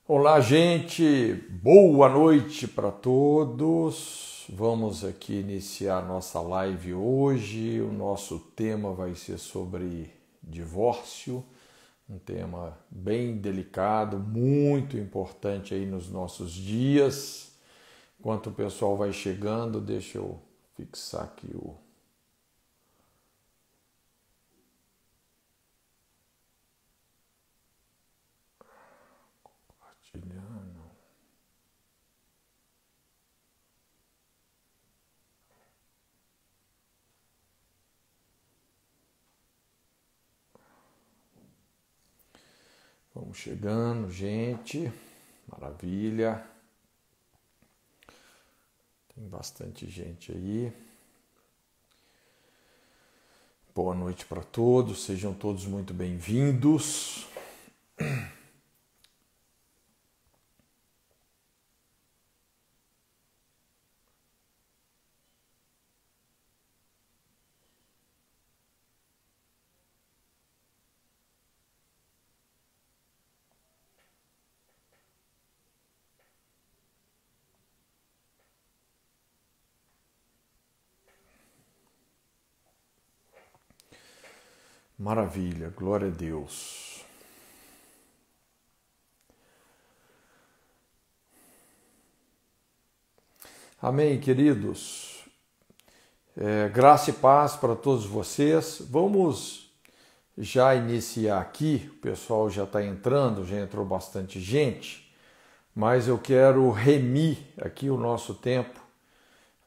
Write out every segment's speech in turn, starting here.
Olá, gente! Boa noite para todos! Vamos aqui iniciar nossa live hoje. O nosso tema vai ser sobre divórcio, um tema bem delicado, muito importante aí nos nossos dias. Enquanto o pessoal vai chegando, deixa eu fixar aqui o compartilhando. Vamos chegando, gente. Maravilha. Tem bastante gente aí. Boa noite para todos. Sejam todos muito bem-vindos. Maravilha, glória a Deus. Amém, queridos. Graça e paz para todos vocês. Vamos já iniciar aqui. O pessoal já está entrando, já entrou bastante gente, mas eu quero remir aqui o nosso tempo,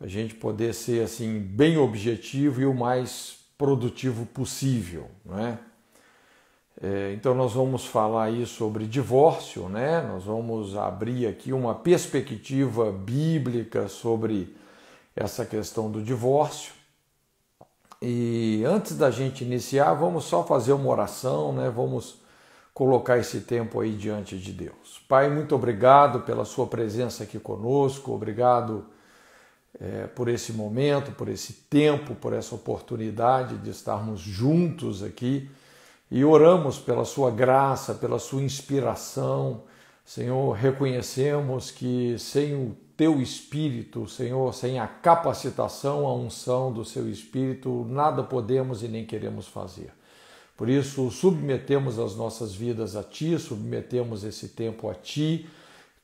a gente poder ser assim bem objetivo e o mais produtivo possível, não é? Então nós vamos falar aí sobre divórcio, né? Nós vamos abrir aqui uma perspectiva bíblica sobre essa questão do divórcio. E antes da gente iniciar, vamos só fazer uma oração, né? Vamos colocar esse tempo aí diante de Deus. Pai, muito obrigado pela sua presença aqui conosco, obrigado por esse momento, por esse tempo, por essa oportunidade de estarmos juntos aqui e oramos pela sua graça, pela sua inspiração. Senhor, reconhecemos que sem o teu Espírito, Senhor, sem a capacitação, a unção do seu Espírito, nada podemos e nem queremos fazer. Por isso, submetemos as nossas vidas a Ti, submetemos esse tempo a Ti.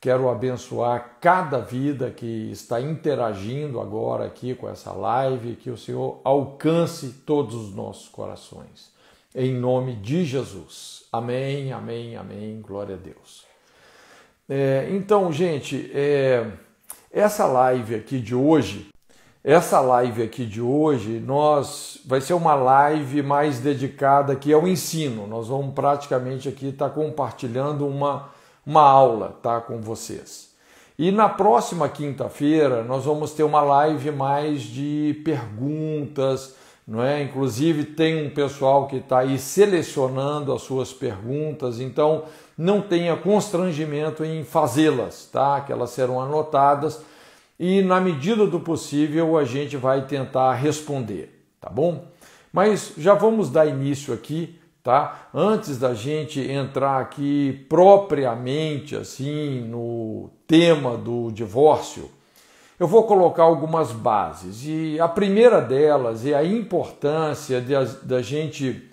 Quero abençoar cada vida que está interagindo agora aqui com essa live, que o Senhor alcance todos os nossos corações. Em nome de Jesus. Amém, amém, amém. Glória a Deus. Então, gente, essa live aqui de hoje, vai ser uma live mais dedicada aqui ao ensino. Nós vamos praticamente aqui estar compartilhando uma aula, tá, com vocês. E na próxima quinta-feira nós vamos ter uma live mais de perguntas, não é? Inclusive tem um pessoal que está aí selecionando as suas perguntas, então não tenha constrangimento em fazê-las, tá? Que elas serão anotadas e na medida do possível a gente vai tentar responder, tá bom? Mas já vamos dar início aqui, tá? Antes da gente entrar aqui propriamente assim no tema do divórcio, eu vou colocar algumas bases e a primeira delas é a importância da gente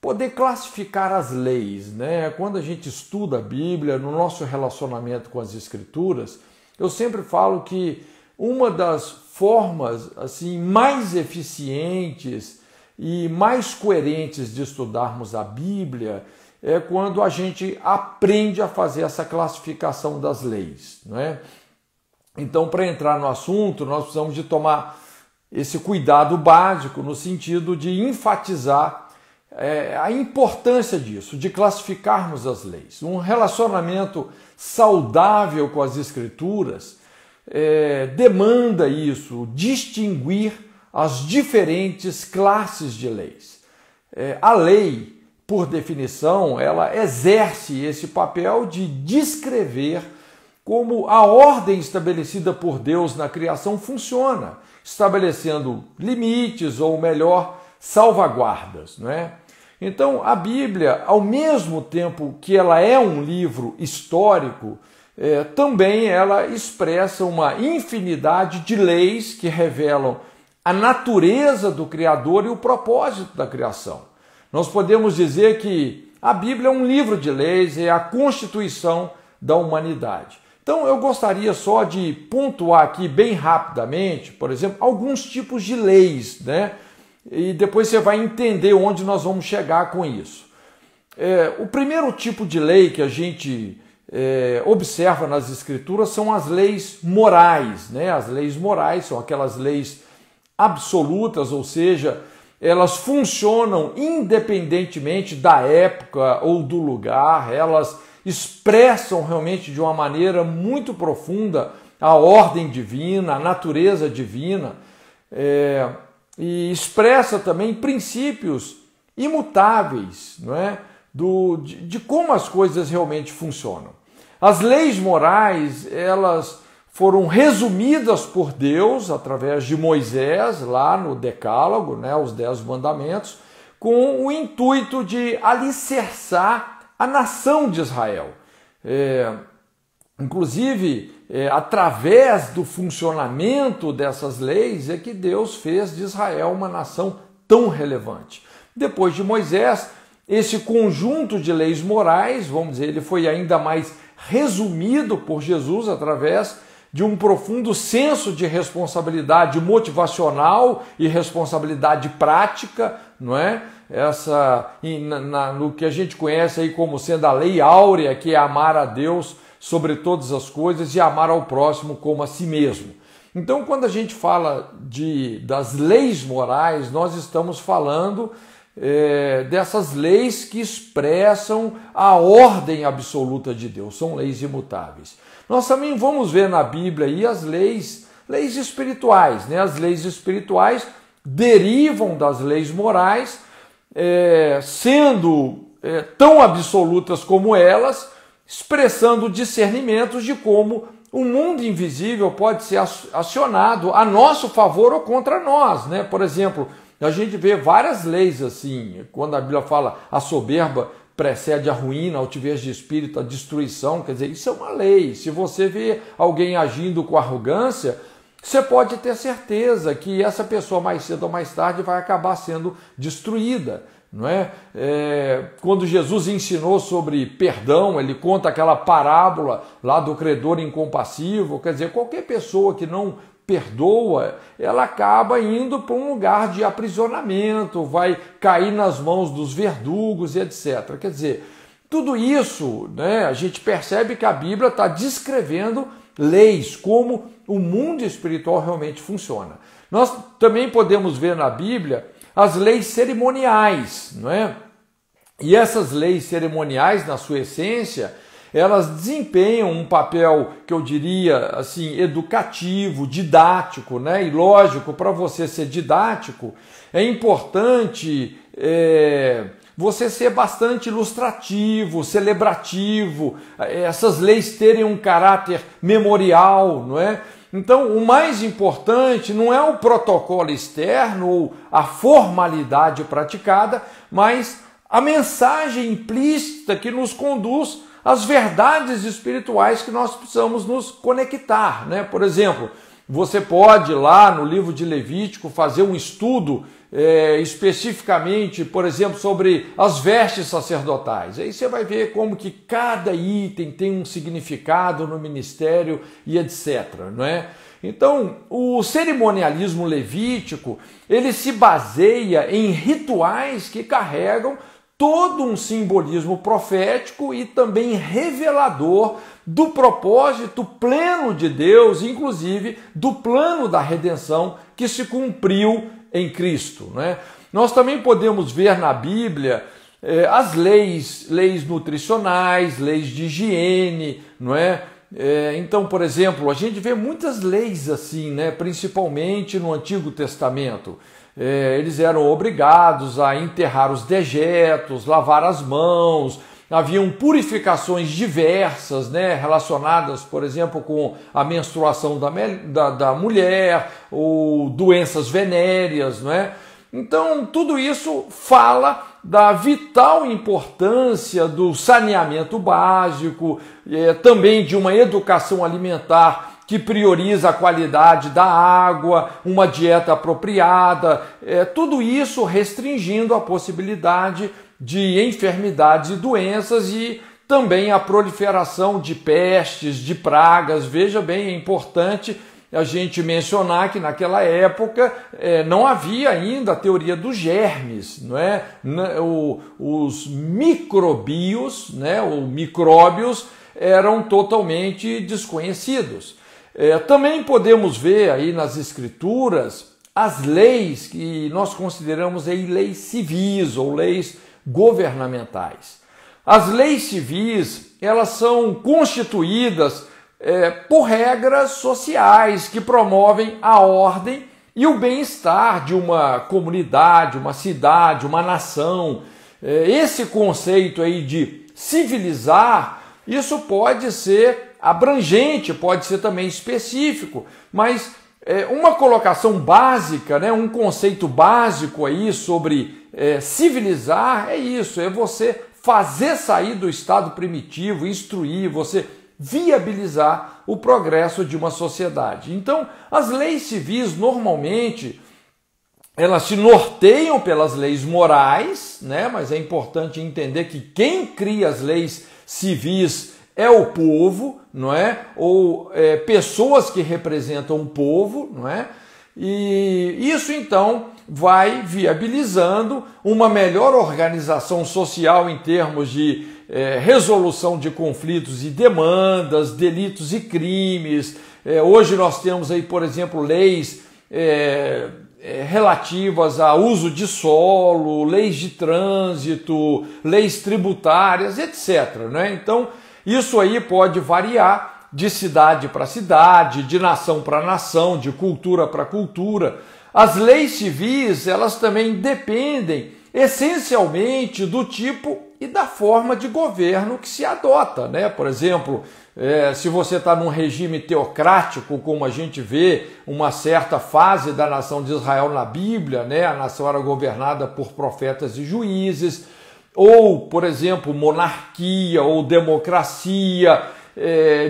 poder classificar as leis, né? Quando a gente estuda a Bíblia, no nosso relacionamento com as Escrituras, eu sempre falo que uma das formas assim mais eficientes e mais coerentes de estudarmos a Bíblia é quando a gente aprende a fazer essa classificação das leis, não é? Então, para entrar no assunto, nós precisamos de tomar esse cuidado básico no sentido de enfatizar a importância disso, de classificarmos as leis. Um relacionamento saudável com as Escrituras demanda isso, distinguir as diferentes classes de leis. A lei, por definição, ela exerce esse papel de descrever como a ordem estabelecida por Deus na criação funciona, estabelecendo limites ou, melhor, salvaguardas, não é? Então, a Bíblia, ao mesmo tempo que ela é um livro histórico, também ela expressa uma infinidade de leis que revelam a natureza do Criador e o propósito da criação. Nós podemos dizer que a Bíblia é um livro de leis, é a constituição da humanidade. Então, eu gostaria só de pontuar aqui bem rapidamente, por exemplo, alguns tipos de leis, né? E depois você vai entender onde nós vamos chegar com isso. O primeiro tipo de lei que a gente observa nas Escrituras são as leis morais, né? As leis morais são aquelas leis absolutas, ou seja, elas funcionam independentemente da época ou do lugar, elas expressam realmente de uma maneira muito profunda a ordem divina, a natureza divina, e expressa também princípios imutáveis, não é? De como as coisas realmente funcionam. As leis morais, elas foram resumidas por Deus através de Moisés, lá no Decálogo, né, os 10 mandamentos, com o intuito de alicerçar a nação de Israel. Inclusive, através do funcionamento dessas leis é que Deus fez de Israel uma nação tão relevante. Depois de Moisés, esse conjunto de leis morais, vamos dizer, ele foi ainda mais resumido por Jesus através de um profundo senso de responsabilidade motivacional e responsabilidade prática, não é? No que a gente conhece aí como sendo a lei áurea, que é amar a Deus sobre todas as coisas e amar ao próximo como a si mesmo. Então, quando a gente fala das leis morais, nós estamos falando dessas leis que expressam a ordem absoluta de Deus, são leis imutáveis. Nós também vamos ver na Bíblia aí as leis espirituais, né? As leis espirituais derivam das leis morais, sendo tão absolutas como elas, expressando discernimentos de como o mundo invisível pode ser acionado a nosso favor ou contra nós, né? Por exemplo, a gente vê várias leis assim, quando a Bíblia fala a soberba precede a ruína, a altivez de espírito, a destruição, quer dizer, isso é uma lei. Se você vê alguém agindo com arrogância, você pode ter certeza que essa pessoa mais cedo ou mais tarde vai acabar sendo destruída, não é? Quando Jesus ensinou sobre perdão, ele conta aquela parábola lá do credor incompassivo, quer dizer, qualquer pessoa que não perdoa, ela acaba indo para um lugar de aprisionamento, vai cair nas mãos dos verdugos e etc. Quer dizer, tudo isso, né, a gente percebe que a Bíblia está descrevendo leis, como o mundo espiritual realmente funciona. Nós também podemos ver na Bíblia as leis cerimoniais, não é? E essas leis cerimoniais, na sua essência, elas desempenham um papel que eu diria assim educativo, didático, né? E lógico, para você ser didático, é importante você ser bastante ilustrativo, celebrativo, essas leis terem um caráter memorial, não é? Então, o mais importante não é o protocolo externo ou a formalidade praticada, mas a mensagem implícita que nos conduz às verdades espirituais que nós precisamos nos conectar, né? Por exemplo, você pode lá no livro de Levítico fazer um estudo especificamente, por exemplo, sobre as vestes sacerdotais. Aí você vai ver como que cada item tem um significado no ministério e etc, não é? Então, o cerimonialismo levítico, ele se baseia em rituais que carregam todo um simbolismo profético e também revelador do propósito pleno de Deus, inclusive do plano da redenção que se cumpriu em Cristo, né? Nós também podemos ver na Bíblia as leis nutricionais, leis de higiene, não é? Então, por exemplo, a gente vê muitas leis assim, né? Principalmente no Antigo Testamento. Eles eram obrigados a enterrar os dejetos, lavar as mãos, haviam purificações diversas, né, relacionadas, por exemplo, com a menstruação da mulher, ou doenças venéreas, não é? Então, tudo isso fala da vital importância do saneamento básico, também de uma educação alimentar que prioriza a qualidade da água, uma dieta apropriada, tudo isso restringindo a possibilidade de enfermidades e doenças e também a proliferação de pestes, de pragas. Veja bem, é importante a gente mencionar que naquela época não havia ainda a teoria dos germes, não é? Os microbios, né, ou micróbios, eram totalmente desconhecidos. Também podemos ver aí nas escrituras as leis que nós consideramos aí leis civis ou leis governamentais. As leis civis, elas são constituídas por regras sociais que promovem a ordem e o bem-estar de uma comunidade, uma cidade, uma nação. Esse conceito aí de civilizar, isso pode ser abrangente, pode ser também específico, mas uma colocação básica, né, um conceito básico aí sobre civilizar é isso, é você fazer sair do estado primitivo, instruir, você viabilizar o progresso de uma sociedade. Então, as leis civis normalmente elas se norteiam pelas leis morais, né? Mas é importante entender que quem cria as leis civis é o povo, não é? Ou pessoas que representam o povo, não é? E isso então vai viabilizando uma melhor organização social em termos de resolução de conflitos e demandas, delitos e crimes. Hoje nós temos aí, por exemplo, leis relativas a uso de solo, leis de trânsito, leis tributárias, etc. Né? Então, isso aí pode variar de cidade para cidade, de nação para nação, de cultura para cultura. As leis civis, elas também dependem essencialmente do tipo e da forma de governo que se adota, né? Por exemplo, se você está num regime teocrático, como a gente vê uma certa fase da nação de Israel na Bíblia, né? A nação era governada por profetas e juízes, ou, por exemplo, monarquia ou democracia,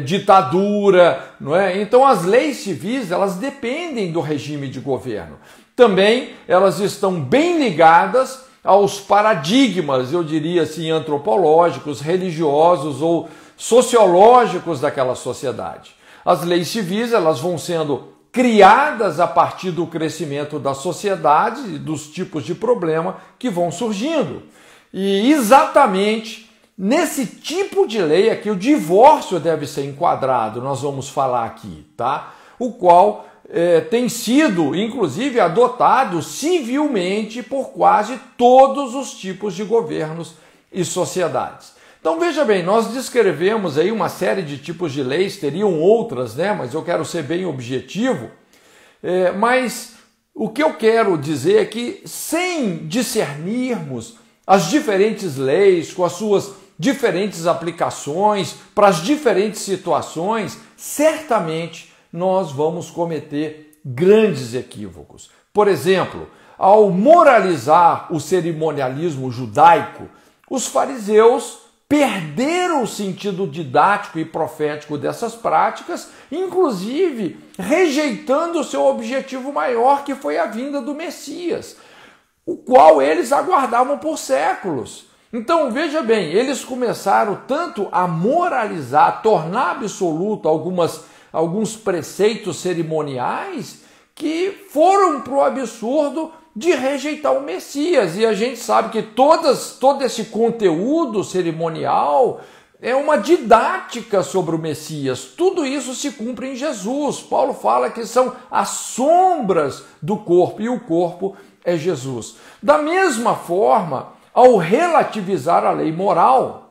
ditadura, não é? Então as leis civis, elas dependem do regime de governo. Também elas estão bem ligadas aos paradigmas, eu diria assim, antropológicos, religiosos ou sociológicos daquela sociedade. As leis civis, elas vão sendo criadas a partir do crescimento da sociedade e dos tipos de problema que vão surgindo. E exatamente nesse tipo de lei é que o divórcio deve ser enquadrado, nós vamos falar aqui, tá? O qual tem sido, inclusive, adotado civilmente por quase todos os tipos de governos e sociedades. Então, veja bem, nós descrevemos aí uma série de tipos de leis, teriam outras, né? Mas eu quero ser bem objetivo. Mas o que eu quero dizer é que, sem discernirmos as diferentes leis, com as suas diferentes aplicações, para as diferentes situações, certamente nós vamos cometer grandes equívocos. Por exemplo, ao moralizar o cerimonialismo judaico, os fariseus perderam o sentido didático e profético dessas práticas, inclusive rejeitando o seu objetivo maior, que foi a vinda do Messias, o qual eles aguardavam por séculos. Então, veja bem, eles começaram tanto a moralizar, a tornar absoluto alguns preceitos cerimoniais que foram para o absurdo de rejeitar o Messias. E a gente sabe que todo esse conteúdo cerimonial é uma didática sobre o Messias. Tudo isso se cumpre em Jesus. Paulo fala que são as sombras do corpo e o corpo é Jesus. Da mesma forma, ao relativizar a lei moral,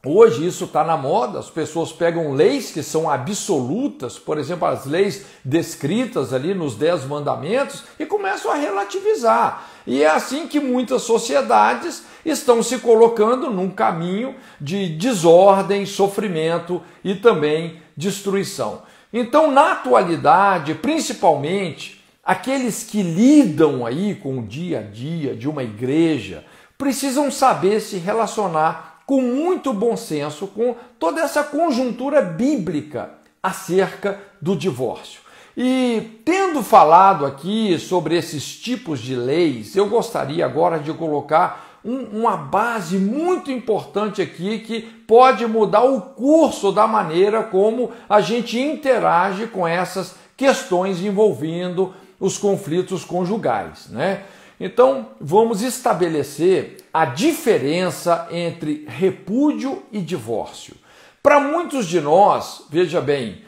hoje isso está na moda, as pessoas pegam leis que são absolutas, por exemplo, as leis descritas ali nos 10 mandamentos e começam a relativizar. E é assim que muitas sociedades estão se colocando num caminho de desordem, sofrimento e também destruição. Então, na atualidade, principalmente aqueles que lidam aí com o dia a dia de uma igreja, precisam saber se relacionar com muito bom senso com toda essa conjuntura bíblica acerca do divórcio. E tendo falado aqui sobre esses tipos de leis, eu gostaria agora de colocar uma base muito importante aqui que pode mudar o curso da maneira como a gente interage com essas questões envolvendo os conflitos conjugais, né? Então, vamos estabelecer a diferença entre repúdio e divórcio. Para muitos de nós, veja bem,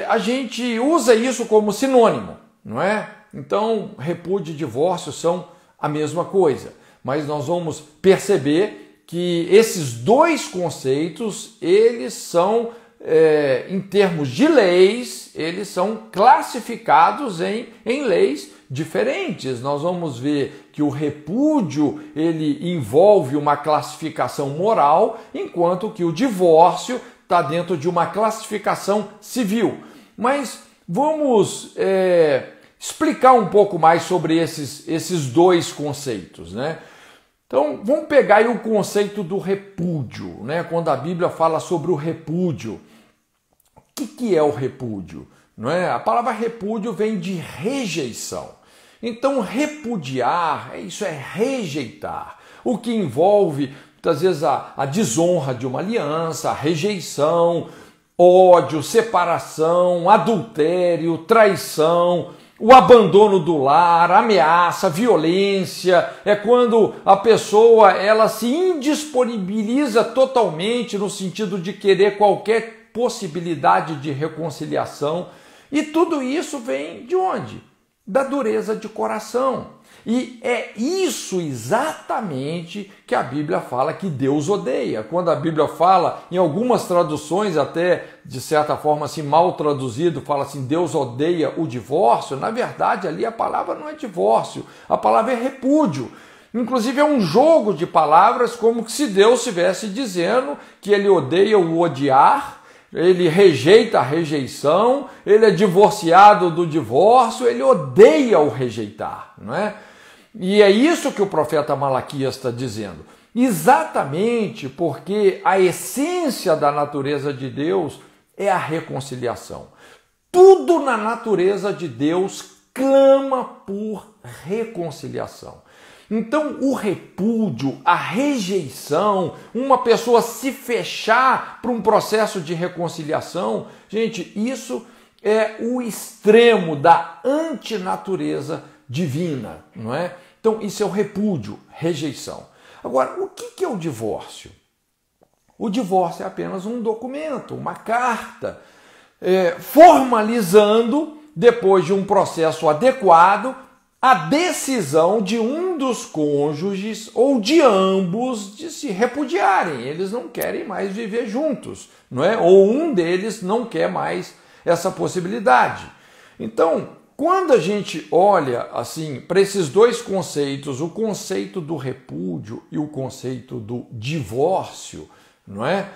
a gente usa isso como sinônimo, não é? Então, repúdio e divórcio são a mesma coisa, mas nós vamos perceber que esses dois conceitos, eles são, em termos de leis, eles são classificados em leis diferentes. Nós vamos ver que o repúdio, ele envolve uma classificação moral, enquanto que o divórcio está dentro de uma classificação civil. Mas vamos explicar um pouco mais sobre esses dois conceitos, né? Então, vamos pegar aí o conceito do repúdio, né? Quando a Bíblia fala sobre o repúdio. O que é o repúdio? Não é? A palavra repúdio vem de rejeição. Então, repudiar, isso é rejeitar, o que envolve, muitas vezes, a desonra de uma aliança, a rejeição, ódio, separação, adultério, traição, o abandono do lar, ameaça, violência. É quando a pessoa ela se indisponibiliza totalmente no sentido de querer qualquer possibilidade de reconciliação. E tudo isso vem de onde? Da dureza de coração. E é isso exatamente que a Bíblia fala que Deus odeia. Quando a Bíblia fala, em algumas traduções, até de certa forma assim, mal traduzido, fala assim, Deus odeia o divórcio, na verdade ali a palavra não é divórcio, a palavra é repúdio. Inclusive é um jogo de palavras como se Deus estivesse dizendo que ele odeia o odiar, ele rejeita a rejeição, ele é divorciado do divórcio, ele odeia o rejeitar, não é? E é isso que o profeta Malaquias está dizendo. Exatamente porque a essência da natureza de Deus é a reconciliação. Tudo na natureza de Deus clama por reconciliação. Então, o repúdio, a rejeição, uma pessoa se fechar para um processo de reconciliação, gente, isso é o extremo da antinatureza divina, não é? Então, isso é o repúdio, rejeição. Agora, o que é o divórcio? O divórcio é apenas um documento, uma carta, formalizando, depois de um processo adequado, a decisão de um dos cônjuges ou de ambos de se repudiarem. Eles não querem mais viver juntos, não é? Ou um deles não quer mais essa possibilidade. Então, quando a gente olha assim para esses dois conceitos, o conceito do repúdio e o conceito do divórcio, não é?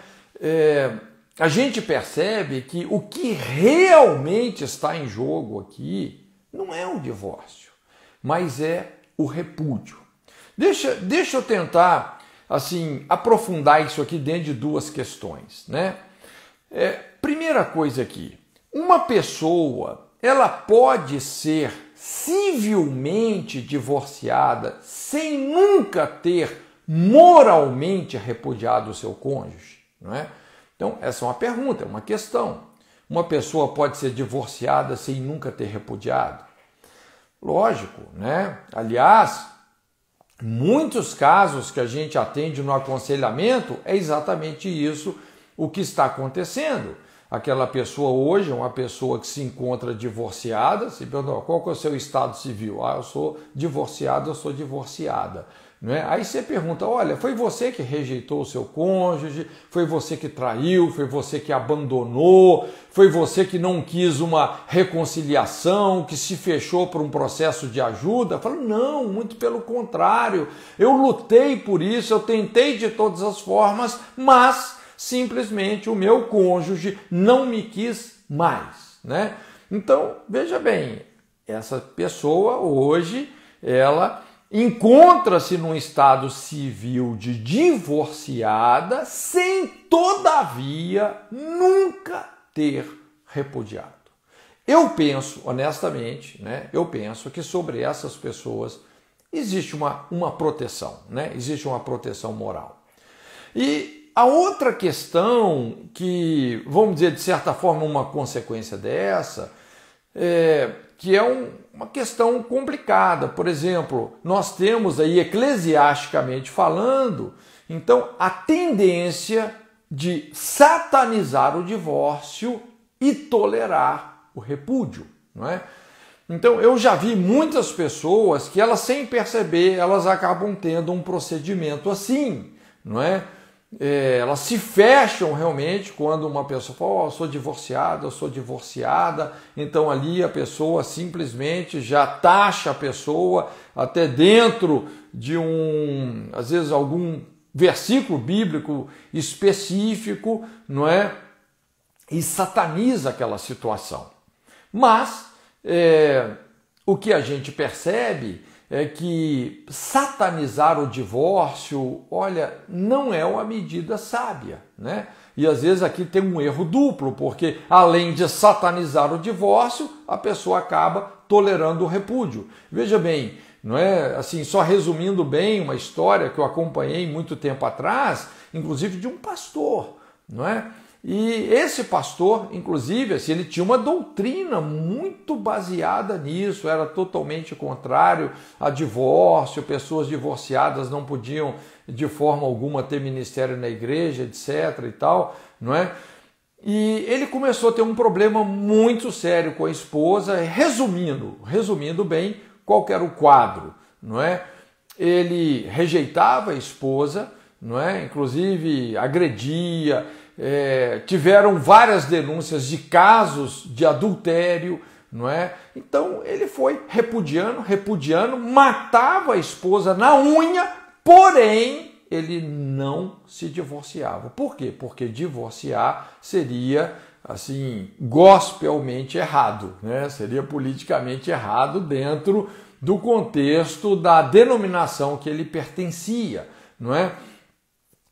A gente percebe que o que realmente está em jogo aqui não é o divórcio, mas é o repúdio. Deixa eu tentar assim aprofundar isso aqui dentro de duas questões, né? Primeira coisa aqui, uma pessoa ela pode ser civilmente divorciada sem nunca ter moralmente repudiado o seu cônjuge, não é? Então essa é uma pergunta, é uma questão. Uma pessoa pode ser divorciada sem nunca ter repudiado? Lógico, né? Aliás, muitos casos que a gente atende no aconselhamento é exatamente isso o que está acontecendo. Aquela pessoa hoje é uma pessoa que se encontra divorciada, se pergunta, qual que é o seu estado civil? Eu sou divorciado, eu sou divorciada. Não é? Aí você pergunta, olha, foi você que rejeitou o seu cônjuge, foi você que traiu, foi você que abandonou, foi você que não quis uma reconciliação, que se fechou por um processo de ajuda? Falo, não, muito pelo contrário, eu lutei por isso, eu tentei de todas as formas, mas simplesmente o meu cônjuge não me quis mais, né? Então, veja bem, essa pessoa hoje, ela encontra-se num estado civil de divorciada sem, todavia, nunca ter repudiado. Eu penso, honestamente, né, eu penso que sobre essas pessoas existe uma proteção, né, existe uma proteção moral. E a outra questão que, vamos dizer, de certa forma, uma consequência dessa, que é uma questão complicada. Por exemplo, nós temos aí, eclesiasticamente falando, então, a tendência de satanizar o divórcio e tolerar o repúdio, não é? Então, eu já vi muitas pessoas que elas, sem perceber, elas acabam tendo um procedimento assim, não é? Elas se fecham realmente quando uma pessoa fala, eu sou divorciada, então ali a pessoa simplesmente já taxa a pessoa até dentro de às vezes algum versículo bíblico específico, não é? E sataniza aquela situação. Mas o que a gente percebe é que satanizar o divórcio, olha, não é uma medida sábia, né? E às vezes aqui tem um erro duplo, porque além de satanizar o divórcio, a pessoa acaba tolerando o repúdio. Veja bem, não é assim, só resumindo bem uma história que eu acompanhei muito tempo atrás, inclusive de um pastor, não é? E esse pastor, inclusive, assim, ele tinha uma doutrina muito baseada nisso, era totalmente contrário a divórcio, pessoas divorciadas não podiam de forma alguma ter ministério na igreja, etc. e tal, não é? E ele começou a ter um problema muito sério com a esposa, resumindo bem, qual que era o quadro, não é? Ele rejeitava a esposa, não é? Inclusive agredia. Tiveram várias denúncias de casos de adultério, não é? Então ele foi repudiando, matava a esposa na unha, porém ele não se divorciava. Por quê? Porque divorciar seria assim gospelmente errado, né? Seria politicamente errado dentro do contexto da denominação que ele pertencia, não é?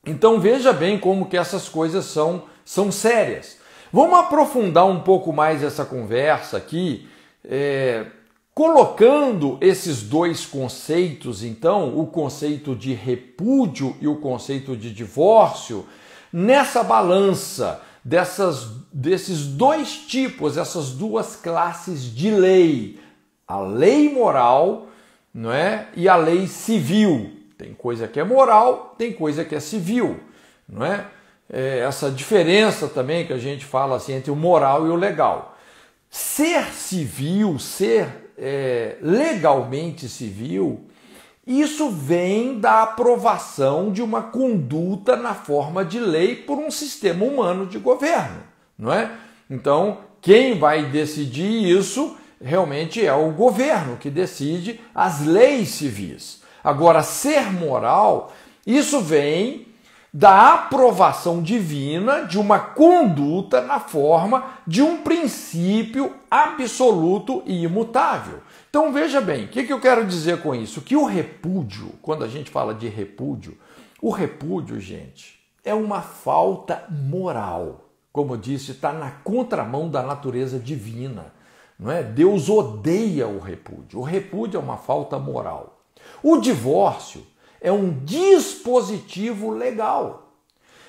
Então veja bem como que essas coisas são sérias. Vamos aprofundar um pouco mais essa conversa aqui, colocando esses dois conceitos, então, o conceito de repúdio e o conceito de divórcio, nessa balança desses dois tipos, essas duas classes de lei, a lei moral, não é? E a lei civil. Tem coisa que é moral, tem coisa que é civil, não é? Essa diferença também que a gente fala assim entre o moral e o legal. Ser civil, ser legalmente civil, isso vem da aprovação de uma conduta na forma de lei por um sistema humano de governo, não é? Então, quem vai decidir isso realmente é o governo que decide as leis civis. Agora, ser moral, isso vem da aprovação divina de uma conduta na forma de um princípio absoluto e imutável. Então, veja bem, o que eu quero dizer com isso? Que o repúdio, quando a gente fala de repúdio, o repúdio, gente, é uma falta moral. Como eu disse, está na contramão da natureza divina, não é? Deus odeia o repúdio. O repúdio é uma falta moral. O divórcio é um dispositivo legal.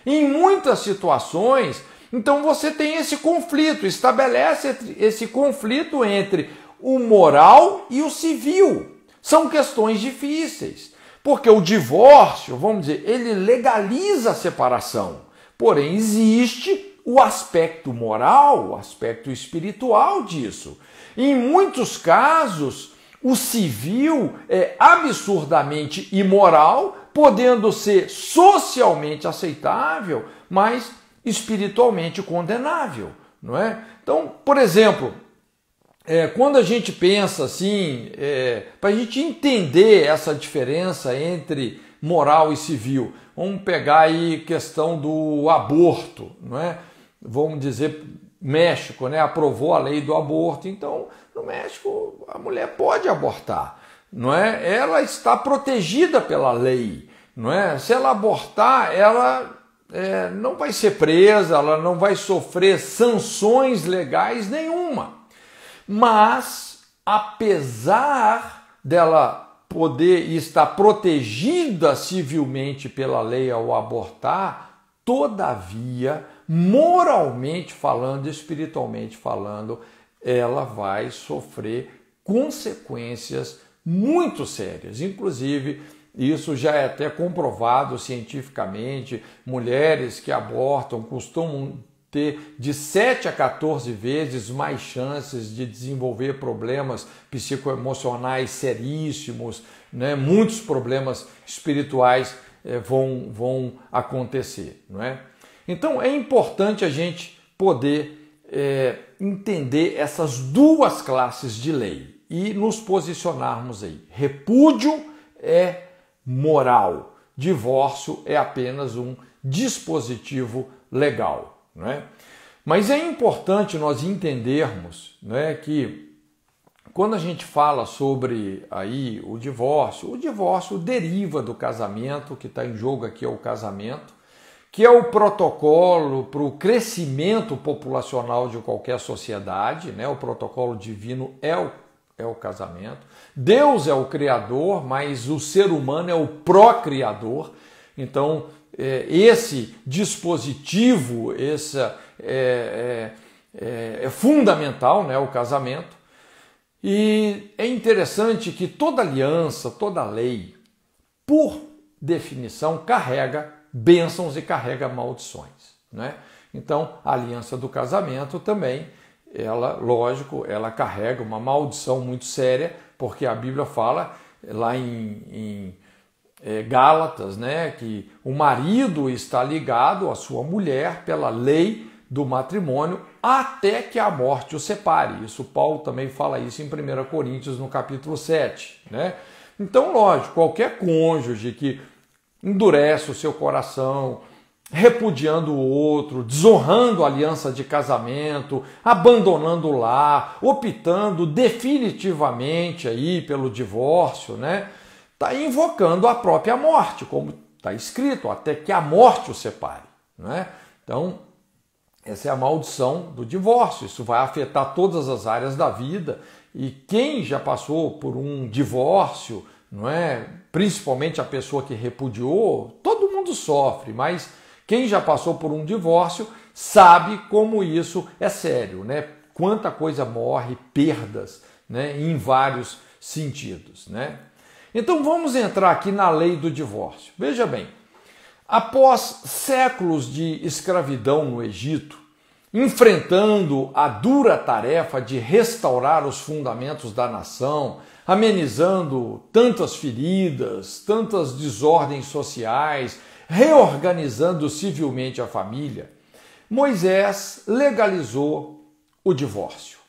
Em muitas situações, então você tem esse conflito, estabelece esse conflito entre o moral e o civil. São questões difíceis, porque o divórcio, vamos dizer, ele legaliza a separação, porém existe o aspecto moral, o aspecto espiritual disso. Em muitos casos, o civil é absurdamente imoral, podendo ser socialmente aceitável, mas espiritualmente condenável, não é? Então, por exemplo, quando a gente pensa assim, para a gente entender essa diferença entre moral e civil, vamos pegar aí questão do aborto, não é? Vamos dizer, México, né, aprovou a lei do aborto, então no México a mulher pode abortar. não é? Ela está protegida pela lei, não é? Se ela abortar, ela não vai ser presa, ela não vai sofrer sanções legais nenhuma. Mas, apesar dela poder estar protegida civilmente pela lei ao abortar, todavia, moralmente falando, espiritualmente falando, ela vai sofrer consequências muito sérias. Inclusive, isso já é até comprovado cientificamente. Mulheres que abortam costumam ter de 7 a 14 vezes mais chances de desenvolver problemas psicoemocionais seríssimos, né? Muitos problemas espirituais vão acontecer, não é? Então é importante a gente poder entender essas duas classes de lei e nos posicionarmos aí. Repúdio é moral, divórcio é apenas um dispositivo legal. Não é? Mas é importante nós entendermos, não é, que quando a gente fala sobre aí o divórcio deriva do casamento, que está em jogo aqui é o casamento, que é o protocolo para o crescimento populacional de qualquer sociedade, né? O protocolo divino é o casamento. Deus é o criador, mas o ser humano é o procriador. Então, esse dispositivo é fundamental, né, o casamento. E é interessante que toda aliança, toda lei, por definição, carrega bênçãos e carrega maldições, né? Então, a aliança do casamento também, ela carrega uma maldição muito séria, porque a Bíblia fala lá em Gálatas, né, que o marido está ligado à sua mulher pela lei do matrimônio até que a morte o separe. Isso Paulo também fala isso em 1 Coríntios no capítulo 7, né? Então, lógico, qualquer cônjuge que endurece o seu coração, repudiando o outro, desonrando a aliança de casamento, abandonando o lar, optando definitivamente aí pelo divórcio, né? Está invocando a própria morte, como está escrito, até que a morte o separe, né? Então, essa é a maldição do divórcio. Isso vai afetar todas as áreas da vida. E quem já passou por um divórcio, não é? Principalmente a pessoa que repudiou, todo mundo sofre, mas quem já passou por um divórcio sabe como isso é sério, né? Quanta coisa morre, perdas, né? Em vários sentidos, né? Então vamos entrar aqui na lei do divórcio. Veja bem, após séculos de escravidão no Egito, enfrentando a dura tarefa de restaurar os fundamentos da nação, amenizando tantas feridas, tantas desordens sociais, reorganizando civilmente a família, Moisés legalizou o divórcio.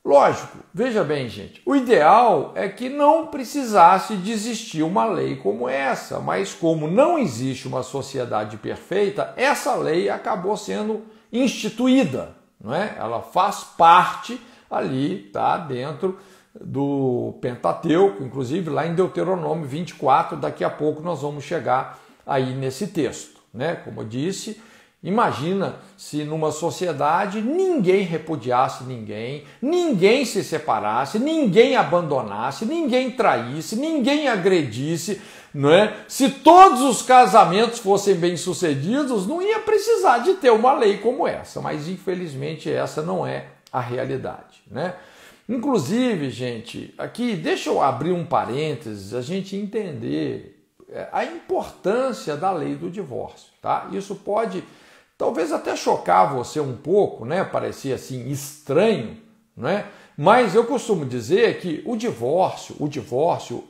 Lógico, veja bem, gente, o ideal é que não precisasse de existir uma lei como essa, mas como não existe uma sociedade perfeita, essa lei acabou sendo instituída, não é? Ela faz parte ali, tá, dentro do Pentateuco, inclusive lá em Deuteronômio 24, daqui a pouco nós vamos chegar aí nesse texto, né? Como eu disse, imagina se numa sociedade ninguém repudiasse ninguém, ninguém se separasse, ninguém abandonasse, ninguém traísse, ninguém agredisse, não é? Se todos os casamentos fossem bem-sucedidos, não ia precisar de ter uma lei como essa, mas infelizmente essa não é a realidade, né? Inclusive, gente, aqui deixa eu abrir um parênteses, a gente entender a importância da lei do divórcio, tá? Isso pode talvez até chocar você um pouco, né? Parecer assim estranho, né? Mas eu costumo dizer que o divórcio,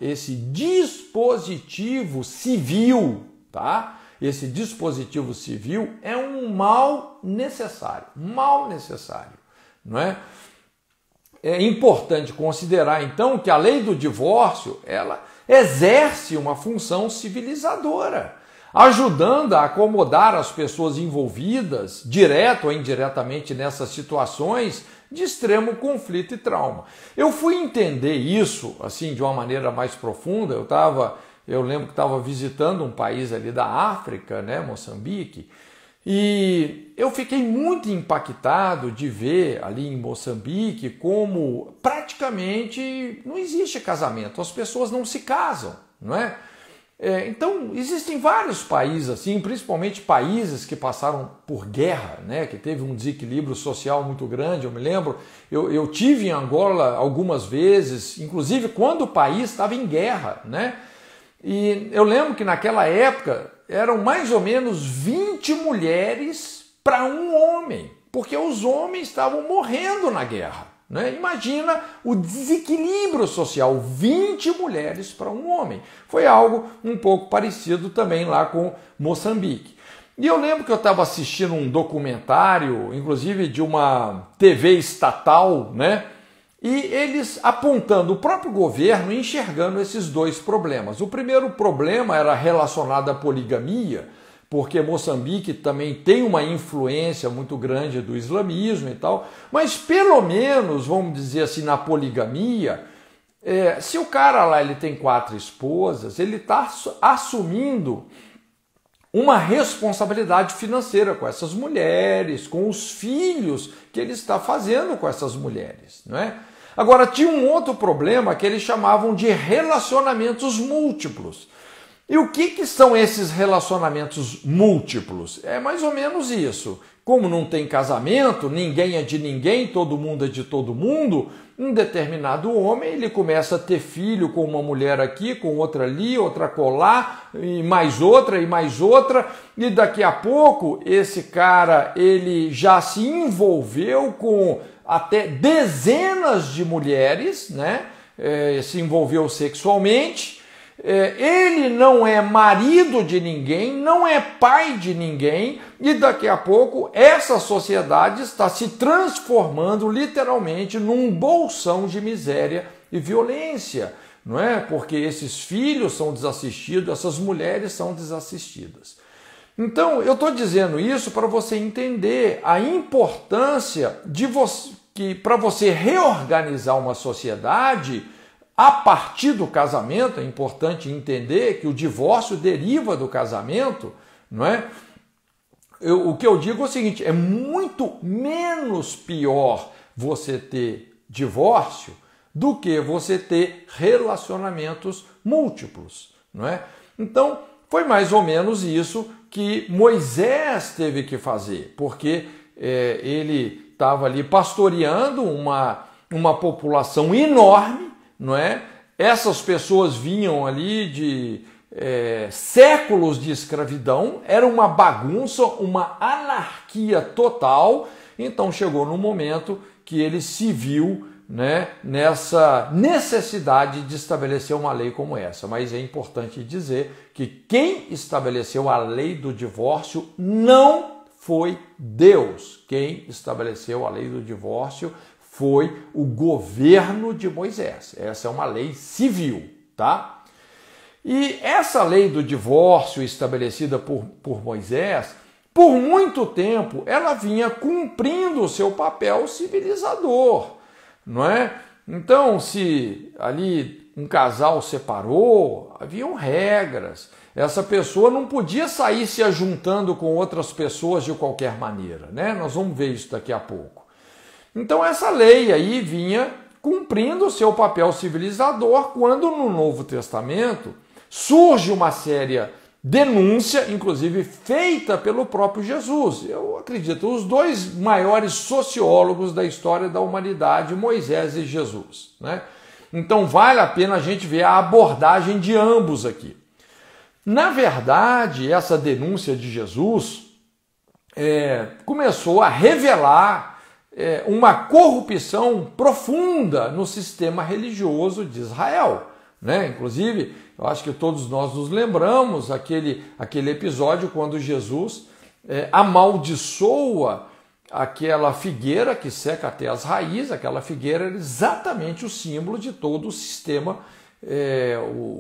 esse dispositivo civil, tá? Esse dispositivo civil é um mal necessário, não é? É importante considerar então que a lei do divórcio, ela exerce uma função civilizadora. ajudando a acomodar as pessoas envolvidas, direto ou indiretamente, nessas situações de extremo conflito e trauma. Eu fui entender isso assim de uma maneira mais profunda. Eu lembro que estava visitando um país ali da África, né, Moçambique, e eu fiquei muito impactado de ver ali em Moçambique como praticamente não existe casamento, as pessoas não se casam, não é? Então, existem vários países assim, principalmente países que passaram por guerra, né, que teve um desequilíbrio social muito grande. Eu me lembro, eu tive em Angola algumas vezes, inclusive quando o país estava em guerra, né? E eu lembro que naquela época eram mais ou menos 20 mulheres para um homem, porque os homens estavam morrendo na guerra, né? Imagina o desequilíbrio social, 20 mulheres para um homem. Foi algo um pouco parecido também lá com Moçambique. E eu lembro que eu estava assistindo um documentário, inclusive de uma TV estatal, né? E eles apontando o próprio governo, enxergando esses dois problemas. O primeiro problema era relacionado à poligamia, porque Moçambique também tem uma influência muito grande do islamismo e tal, mas pelo menos, vamos dizer assim, na poligamia, se o cara lá ele tem 4 esposas, ele está assumindo uma responsabilidade financeira com essas mulheres, com os filhos que ele está fazendo com essas mulheres, não é? Agora, tinha um outro problema que eles chamavam de relacionamentos múltiplos. E o que são esses relacionamentos múltiplos? É mais ou menos isso. Como não tem casamento, ninguém é de ninguém, todo mundo é de todo mundo, um determinado homem ele começa a ter filho com uma mulher aqui, com outra ali, outra colar, e mais outra, e daqui a pouco esse cara ele já se envolveu com até dezenas de mulheres, né? Se envolveu sexualmente. Ele não é marido de ninguém, não é pai de ninguém, e daqui a pouco essa sociedade está se transformando literalmente num bolsão de miséria e violência, não é? Porque esses filhos são desassistidos, essas mulheres são desassistidas. Então, eu estou dizendo isso para você entender a importância de que para você reorganizar uma sociedade a partir do casamento. É importante entender que o divórcio deriva do casamento, não é? O que eu digo é o seguinte, é muito menos pior você ter divórcio do que você ter relacionamentos múltiplos, não é? Então, foi mais ou menos isso que Moisés teve que fazer, porque ele estava ali pastoreando uma população enorme, não é? Essas pessoas vinham ali de séculos de escravidão, era uma bagunça, uma anarquia total. Então chegou no momento que ele se viu, né, nessa necessidade de estabelecer uma lei como essa. Mas é importante dizer que quem estabeleceu a lei do divórcio não foi Deus. Quem estabeleceu a lei do divórcio foi o governo de Moisés. Essa é uma lei civil, tá? E essa lei do divórcio estabelecida por Moisés, por muito tempo, ela vinha cumprindo o seu papel civilizador, não é? Então, se ali um casal separou, haviam regras. Essa pessoa não podia sair se ajuntando com outras pessoas de qualquer maneira, né? Nós vamos ver isso daqui a pouco. Então, essa lei aí vinha cumprindo o seu papel civilizador quando no Novo Testamento surge uma séria denúncia, inclusive feita pelo próprio Jesus. Eu acredito, os dois maiores sociólogos da história da humanidade, Moisés e Jesus, né? Então vale a pena a gente ver a abordagem de ambos aqui. Na verdade, essa denúncia de Jesus começou a revelar uma corrupção profunda no sistema religioso de Israel, né? Inclusive, eu acho que todos nós nos lembramos aquele episódio quando Jesus amaldiçoa aquela figueira que seca até as raízes. Aquela figueira era exatamente o símbolo de todo o sistema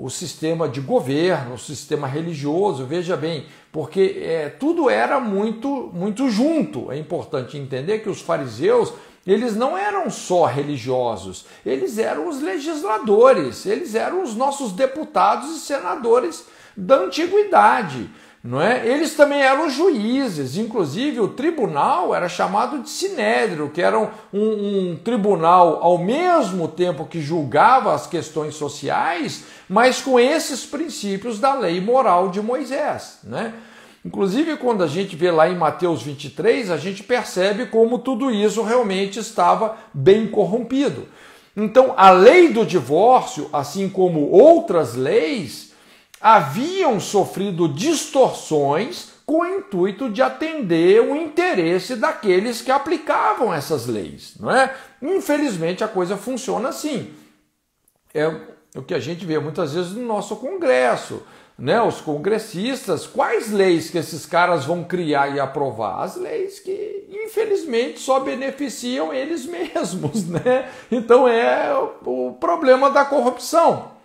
o sistema de governo, o sistema religioso, veja bem, porque tudo era muito, muito junto. É importante entender que os fariseus, eles não eram só religiosos, eles eram os legisladores, eles eram os nossos deputados e senadores da antiguidade. Não é? Eles também eram juízes, inclusive o tribunal era chamado de sinédrio, que era um tribunal ao mesmo tempo que julgava as questões sociais, mas com esses princípios da lei moral de Moisés. Né? Inclusive, quando a gente vê lá em Mateus 23, a gente percebe como tudo isso realmente estava bem corrompido. Então, a lei do divórcio, assim como outras leis, haviam sofrido distorções com o intuito de atender o interesse daqueles que aplicavam essas leis, não é? Infelizmente a coisa funciona assim. É o que a gente vê muitas vezes no nosso Congresso, né? Os congressistas, quais leis que esses caras vão criar e aprovar? As leis que, infelizmente, só beneficiam eles mesmos, né? Então é o problema da corrupção.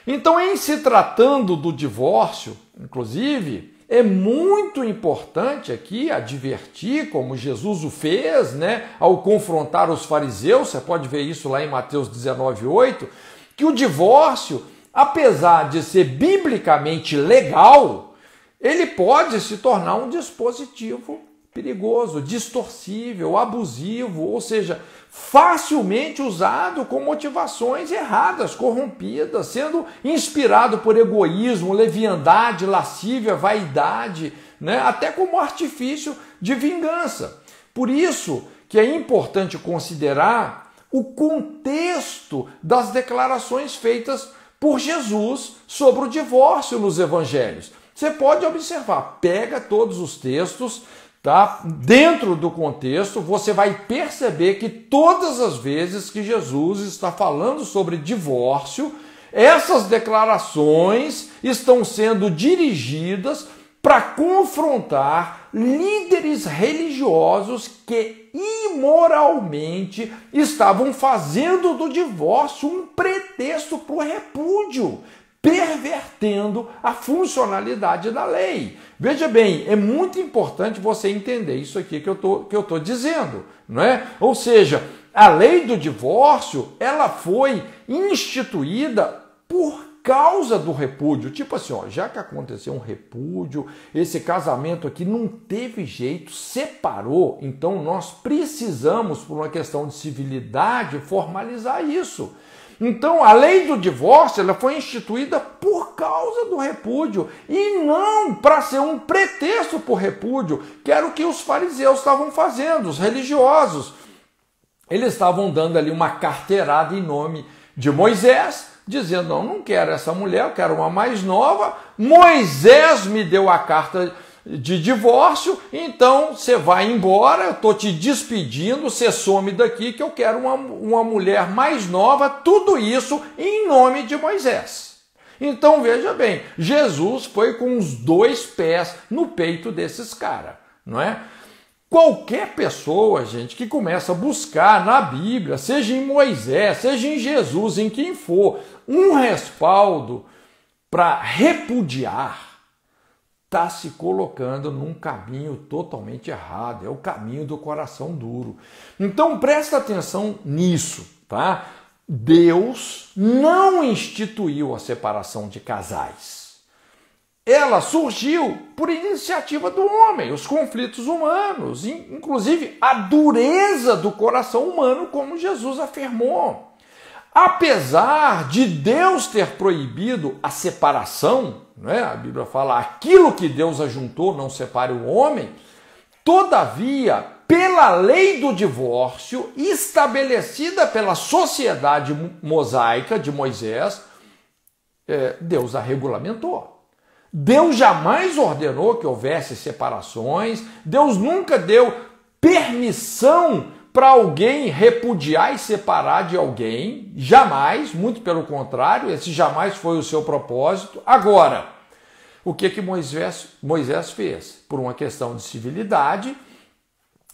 Então, em se tratando do divórcio, inclusive, é muito importante aqui advertir, como Jesus o fez, né, ao confrontar os fariseus, você pode ver isso lá em Mateus 19:8, que o divórcio, apesar de ser biblicamente legal, ele pode se tornar um dispositivo perigoso, distorcível, abusivo, ou seja, facilmente usado com motivações erradas, corrompidas, sendo inspirado por egoísmo, leviandade, lascívia, vaidade, né? Até como artifício de vingança. Por isso que é importante considerar o contexto das declarações feitas por Jesus sobre o divórcio nos evangelhos. Você pode observar, pega todos os textos, tá? Dentro do contexto, você vai perceber que todas as vezes que Jesus está falando sobre divórcio, essas declarações estão sendo dirigidas para confrontar líderes religiosos que imoralmente estavam fazendo do divórcio um pretexto para o repúdio, pervertendo a funcionalidade da lei. Veja bem, é muito importante você entender isso aqui que eu tô dizendo, não é? Ou seja, a lei do divórcio, ela foi instituída por causa do repúdio. Tipo assim, ó, já que aconteceu um repúdio, esse casamento aqui não teve jeito, separou, então nós precisamos, por uma questão de civilidade, formalizar isso. Então, a lei do divórcio, ela foi instituída por causa do repúdio e não para ser um pretexto para o repúdio, que era o que os fariseus estavam fazendo, os religiosos. Eles estavam dando ali uma carteirada em nome de Moisés, dizendo, não quero essa mulher, eu quero uma mais nova. Moisés me deu a carta de divórcio, então você vai embora, eu estou te despedindo, você some daqui que eu quero uma mulher mais nova, tudo isso em nome de Moisés. Então veja bem, Jesus foi com os dois pés no peito desses caras, não é? Qualquer pessoa, gente, que começa a buscar na Bíblia, seja em Moisés, seja em Jesus, em quem for, um respaldo para repudiar, está se colocando num caminho totalmente errado, é o caminho do coração duro. Então presta atenção nisso, tá? Deus não instituiu a separação de casais. Ela surgiu por iniciativa do homem, os conflitos humanos, inclusive a dureza do coração humano, como Jesus afirmou. Apesar de Deus ter proibido a separação, né? A Bíblia fala, aquilo que Deus ajuntou não separe o homem, todavia, pela lei do divórcio, estabelecida pela sociedade mosaica de Moisés, Deus a regulamentou. Deus jamais ordenou que houvesse separações, Deus nunca deu permissão para alguém repudiar e separar de alguém, jamais, muito pelo contrário, esse jamais foi o seu propósito. Agora, o que Moisés fez? Por uma questão de civilidade,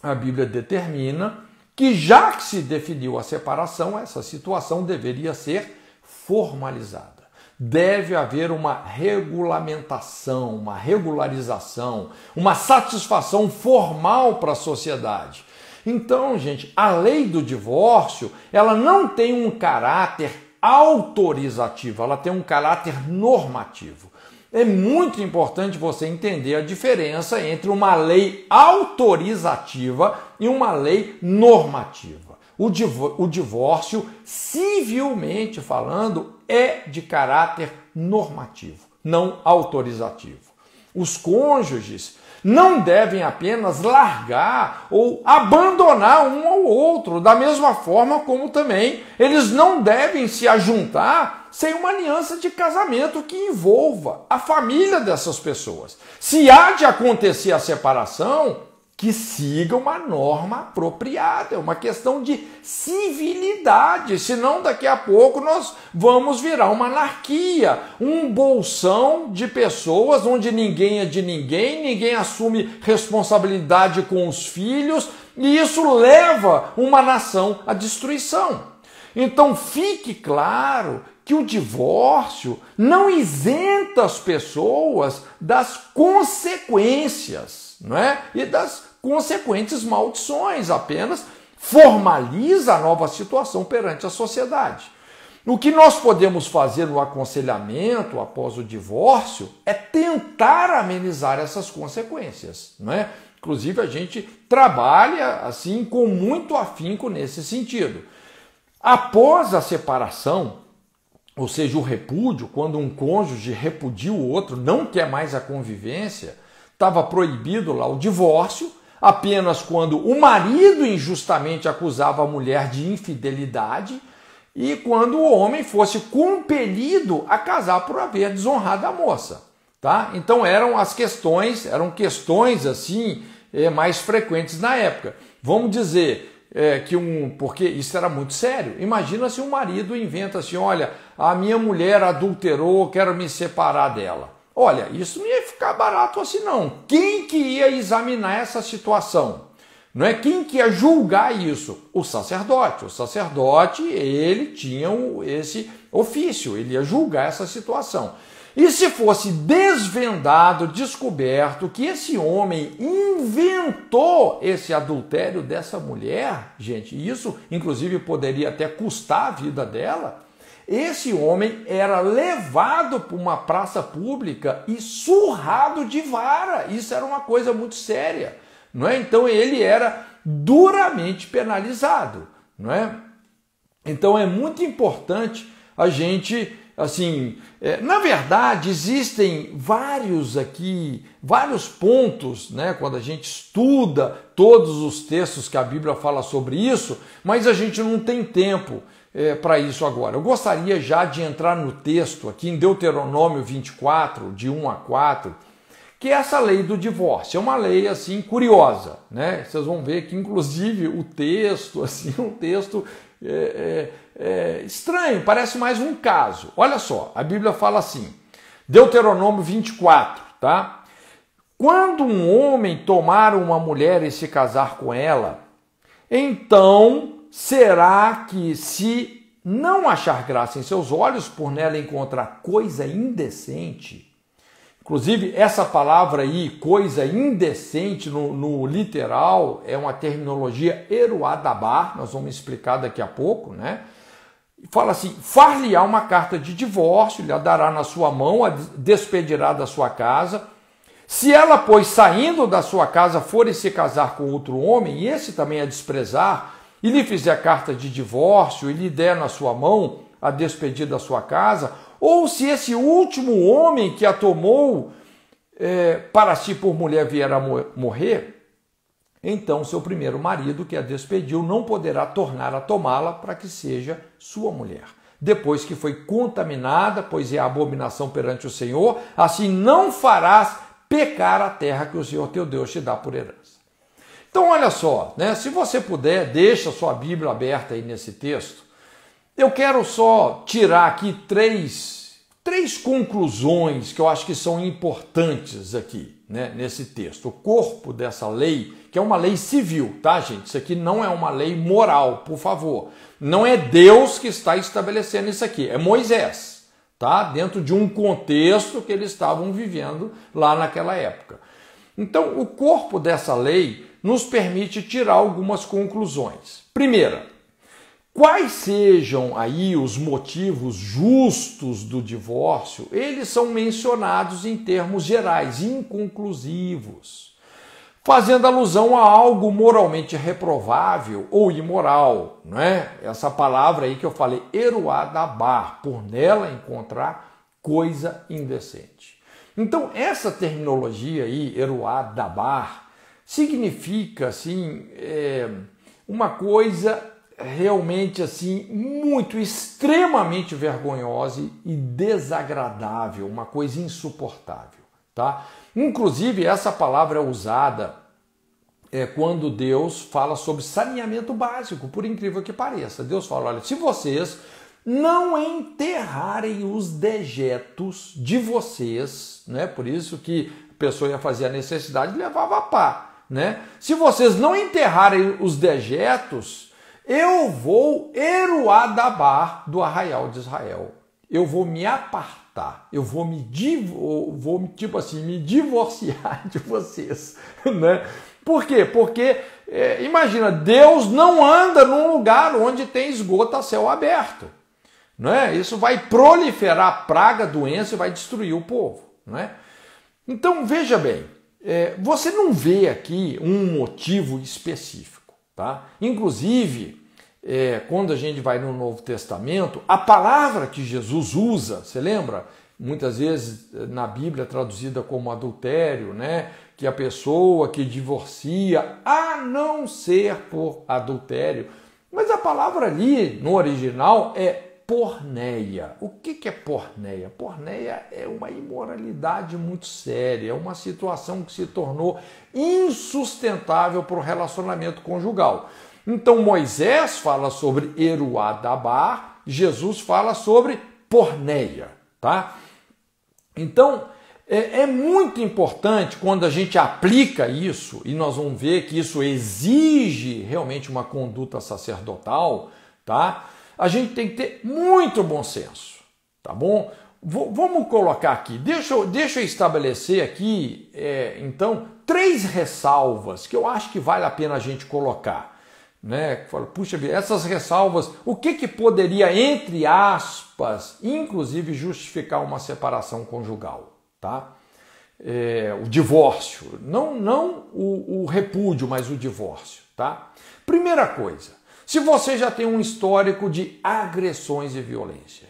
a Bíblia determina que já que se definiu a separação, essa situação deveria ser formalizada. Deve haver uma regulamentação, uma regularização, uma satisfação formal para a sociedade. Então, gente, a lei do divórcio, ela não tem um caráter autorizativo, ela tem um caráter normativo. É muito importante você entender a diferença entre uma lei autorizativa e uma lei normativa. O divórcio, civilmente falando, é de caráter normativo, não autorizativo. Os cônjuges não devem apenas largar ou abandonar um ao outro, da mesma forma como também eles não devem se ajuntar sem uma aliança de casamento que envolva a família dessas pessoas. Se há de acontecer a separação, que siga uma norma apropriada, é uma questão de civilidade, senão daqui a pouco nós vamos virar uma anarquia, um bolsão de pessoas onde ninguém é de ninguém, ninguém assume responsabilidade com os filhos, e isso leva uma nação à destruição. Então fique claro que o divórcio não isenta as pessoas das consequências, não é? E das consequentes maldições, apenas formaliza a nova situação perante a sociedade. O que nós podemos fazer no aconselhamento após o divórcio é tentar amenizar essas consequências, não é? Inclusive a gente trabalha assim com muito afinco nesse sentido. Após a separação, ou seja, o repúdio, quando um cônjuge repudia o outro, não quer mais a convivência, estava proibido lá o divórcio, apenas quando o marido injustamente acusava a mulher de infidelidade e quando o homem fosse compelido a casar por haver desonrado a moça. Tá? Então eram questões assim mais frequentes na época. Vamos dizer porque isso era muito sério. Imagina se um marido inventa assim, olha, a minha mulher adulterou, quero me separar dela. Olha, isso não ia ficar barato assim não. Quem que ia examinar essa situação? Não é quem que ia julgar isso? O sacerdote. O sacerdote, ele tinha esse ofício, ele ia julgar essa situação. E se fosse desvendado, descoberto que esse homem inventou esse adultério dessa mulher, gente, isso inclusive poderia até custar a vida dela, esse homem era levado para uma praça pública e surrado de vara. Isso era uma coisa muito séria, não é? Então ele era duramente penalizado, não é? Então é muito importante a gente, assim, na verdade existem vários pontos, né, quando a gente estuda todos os textos que a Bíblia fala sobre isso, mas a gente não tem tempo para isso agora. Eu gostaria já de entrar no texto aqui em Deuteronômio 24, de 1 a 4, que é essa lei do divórcio. É uma lei assim curiosa, né? Vocês vão ver que inclusive o texto, assim, um texto estranho, parece mais um caso. Olha só, a Bíblia fala assim, Deuteronômio 24, tá? Quando um homem tomar uma mulher e se casar com ela, então será que, se não achar graça em seus olhos, por nela encontrar coisa indecente, inclusive essa palavra aí, coisa indecente, no literal, é uma terminologia eruadabar, nós vamos explicar daqui a pouco, né? Fala assim, far-lhe-á uma carta de divórcio, lhe a dará na sua mão, a despedirá da sua casa. Se ela, pois, saindo da sua casa, for e se casar com outro homem, e esse também a desprezar, e lhe fizer carta de divórcio, e lhe der na sua mão a despedir da sua casa, ou se esse último homem que a tomou para si por mulher vier a morrer, então seu primeiro marido que a despediu não poderá tornar a tomá-la para que seja sua mulher. Depois que foi contaminada, pois é a abominação perante o Senhor, assim não farás pecar a terra que o Senhor teu Deus te dá por herança. Então olha só, né? Se você puder, deixa a sua Bíblia aberta aí nesse texto. Eu quero só tirar aqui três conclusões que eu acho que são importantes aqui, né, nesse texto. O corpo dessa lei que é uma lei civil, tá, gente? Isso aqui não é uma lei moral, por favor. Não é Deus que está estabelecendo isso aqui, é Moisés, tá? Dentro de um contexto que eles estavam vivendo lá naquela época. Então, o corpo dessa lei nos permite tirar algumas conclusões. Primeira, quais sejam aí os motivos justos do divórcio, eles são mencionados em termos gerais, inconclusivos, fazendo alusão a algo moralmente reprovável ou imoral, não é? Essa palavra aí que eu falei, eruá dabar, por nela encontrar coisa indecente. Então, essa terminologia aí, eruá dabar, significa, assim, uma coisa realmente, assim, muito, extremamente vergonhosa e desagradável, uma coisa insuportável, tá? Inclusive, essa palavra é usada quando Deus fala sobre saneamento básico, por incrível que pareça. Deus fala, olha, se vocês não enterrarem os dejetos de vocês, né? Por isso que a pessoa ia fazer a necessidade e levava a pá, né? Se vocês não enterrarem os dejetos, eu vou eruá dabar do arraial de Israel. Eu vou me apartar, eu vou me divorciar de vocês, né? Por quê? Porque, imagina, Deus não anda num lugar onde tem esgoto a céu aberto. Não é? Isso vai proliferar praga, doença e vai destruir o povo. Não é? Então, veja bem, você não vê aqui um motivo específico. Tá? Inclusive, quando a gente vai no Novo Testamento, a palavra que Jesus usa, você lembra? Muitas vezes na Bíblia traduzida como adultério, né? Que a pessoa que divorcia, a não ser por adultério. Mas a palavra ali, no original, é porneia. O que é porneia? Porneia é uma imoralidade muito séria, é uma situação que se tornou insustentável para o relacionamento conjugal. Então Moisés fala sobre eruá dabar, Jesus fala sobre porneia, tá? Então é muito importante quando a gente aplica isso, e nós vamos ver que isso exige realmente uma conduta sacerdotal, tá? A gente tem que ter muito bom senso, tá bom? Vamos colocar aqui, deixa eu estabelecer aqui, então, 3 ressalvas que eu acho que vale a pena a gente colocar, né? Puxa vida, essas ressalvas, o que poderia, entre aspas, inclusive justificar uma separação conjugal, tá? O divórcio, não o repúdio, mas o divórcio, tá? Primeira coisa, se você já tem um histórico de agressões e violência,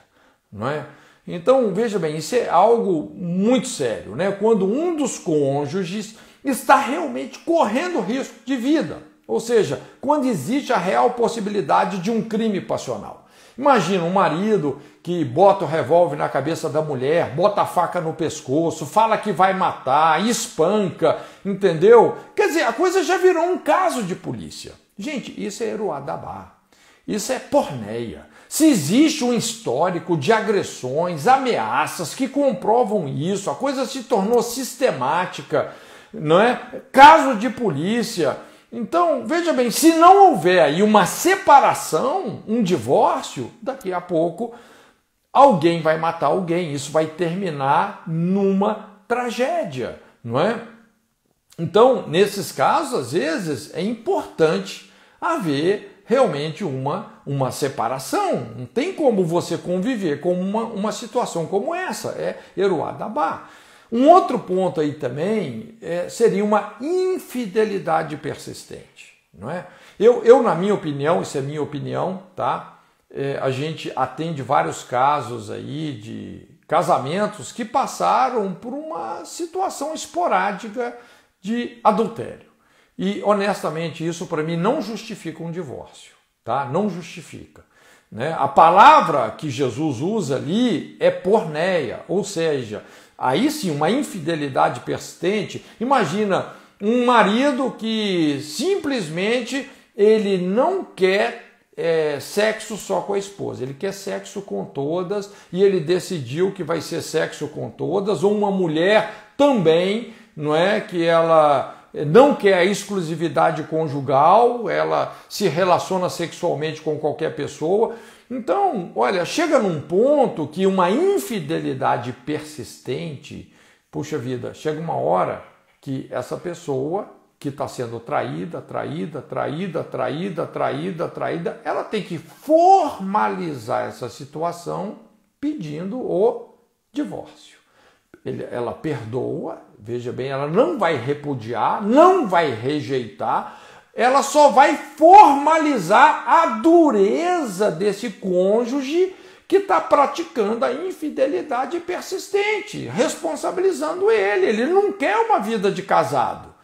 não é? Então, veja bem, isso é algo muito sério, né? Quando um dos cônjuges está realmente correndo risco de vida, ou seja, quando existe a real possibilidade de um crime passional. Imagina um marido que bota o revólver na cabeça da mulher, bota a faca no pescoço, fala que vai matar, espanca, entendeu? Quer dizer, a coisa já virou um caso de polícia. Gente, isso é eruá dabar, isso é porneia. Se existe um histórico de agressões, ameaças que comprovam isso, a coisa se tornou sistemática, não é? Caso de polícia. Então, veja bem, se não houver aí uma separação, um divórcio, daqui a pouco alguém vai matar alguém. Isso vai terminar numa tragédia, não é? Então, nesses casos, às vezes, é importante haver realmente uma separação. Não tem como você conviver com uma situação como essa. É eruá dabar. Um outro ponto aí também seria uma infidelidade persistente, não é? Eu, na minha opinião, isso é minha opinião, tá? A gente atende vários casos aí de casamentos que passaram por uma situação esporádica de adultério. E, honestamente, isso para mim não justifica um divórcio, tá? Não justifica. Né? A palavra que Jesus usa ali é porneia, ou seja, aí sim, uma infidelidade persistente. Imagina um marido que simplesmente ele não quer sexo só com a esposa, ele quer sexo com todas e ele decidiu que vai ser sexo com todas, ou uma mulher também, não é, que ela não quer a exclusividade conjugal, ela se relaciona sexualmente com qualquer pessoa. Então, olha, chega num ponto que uma infidelidade persistente, puxa vida, chega uma hora que essa pessoa que está sendo traída, ela tem que formalizar essa situação pedindo o divórcio. Ela perdoa, veja bem, ela não vai repudiar, não vai rejeitar, ela só vai formalizar a dureza desse cônjuge que está praticando a infidelidade persistente, responsabilizando ele. Ele não quer uma vida de casado.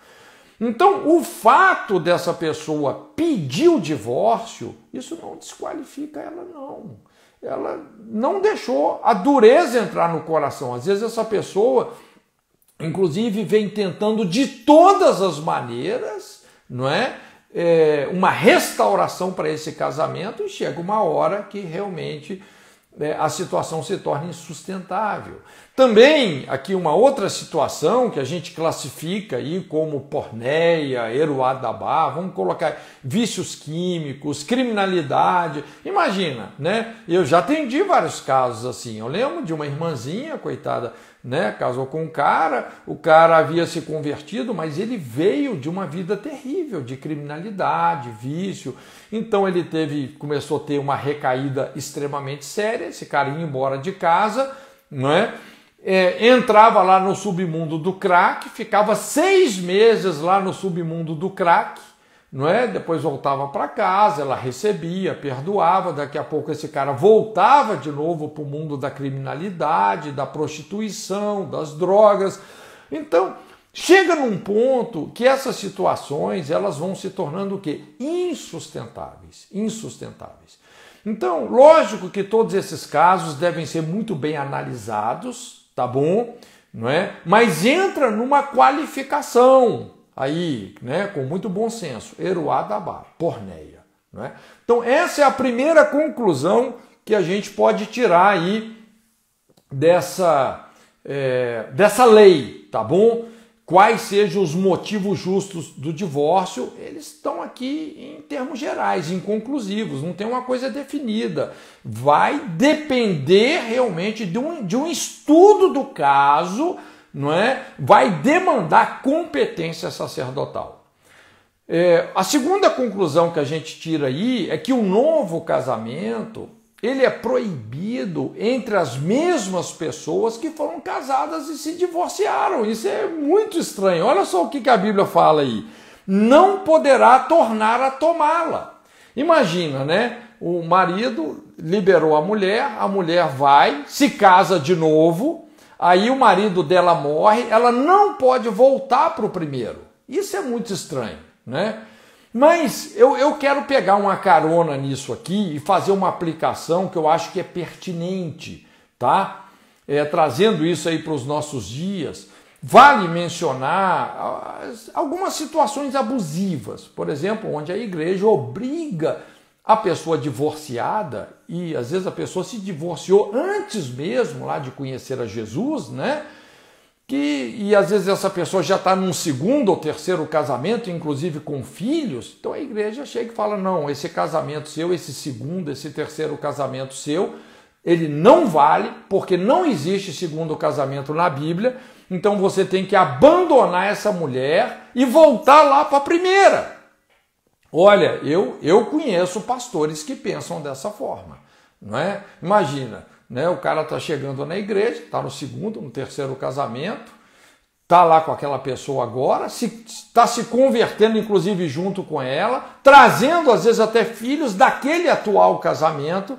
Então, o fato dessa pessoa pedir o divórcio, isso não desqualifica ela, não. Ela não deixou a dureza entrar no coração. Às vezes essa pessoa, inclusive, vem tentando de todas as maneiras, não é? Uma restauração para esse casamento, e chega uma hora que realmente a situação se torna insustentável. Também aqui uma outra situação que a gente classifica aí como porneia, eruadabá, vamos colocar vícios químicos, criminalidade. Imagina, né? Eu já atendi vários casos assim. Eu lembro de uma irmãzinha, coitada, né? Casou com o cara havia se convertido, mas ele veio de uma vida terrível, de criminalidade, vício. Então ele começou a ter uma recaída extremamente séria, esse cara ia embora de casa, não é? Entrava lá no submundo do crack, ficava 6 meses lá no submundo do crack, não é? Depois voltava para casa, ela recebia, perdoava, daqui a pouco esse cara voltava de novo para o mundo da criminalidade, da prostituição, das drogas. Então, chega num ponto que essas situações elas vão se tornando o quê? Insustentáveis. Então, lógico que todos esses casos devem ser muito bem analisados, tá bom? Não é? Mas entra numa qualificação aí, né, com muito bom senso, eruadabá, porneia, não é? Então essa é a primeira conclusão que a gente pode tirar aí dessa lei, tá bom? Quais sejam os motivos justos do divórcio, eles estão aqui em termos gerais, inconclusivos, não tem uma coisa definida. Vai depender realmente de um estudo do caso, não é? Vai demandar competência sacerdotal. A segunda conclusão que a gente tira aí é que o novo casamento ele é proibido entre as mesmas pessoas que foram casadas e se divorciaram. Isso é muito estranho. Olha só o que a Bíblia fala aí. Não poderá tornar a tomá-la. Imagina, né? O marido liberou a mulher vai, se casa de novo, aí o marido dela morre, ela não pode voltar para o primeiro. Isso é muito estranho, né? Mas eu quero pegar uma carona nisso aqui e fazer uma aplicação que eu acho que é pertinente, tá? Trazendo isso aí para os nossos dias, vale mencionar algumas situações abusivas, por exemplo, onde a igreja obriga a pessoa divorciada, e às vezes a pessoa se divorciou antes mesmo lá de conhecer a Jesus, né? E às vezes essa pessoa já está num segundo ou terceiro casamento, inclusive com filhos, então a igreja chega e fala, não, esse casamento seu, esse segundo, esse terceiro casamento seu, ele não vale, porque não existe segundo casamento na Bíblia, então você tem que abandonar essa mulher e voltar lá para a primeira. Olha, eu conheço pastores que pensam dessa forma, não é? Imagina, né? O cara está chegando na igreja, está no segundo, no terceiro casamento, está lá com aquela pessoa agora, está se convertendo inclusive junto com ela, trazendo às vezes até filhos daquele atual casamento,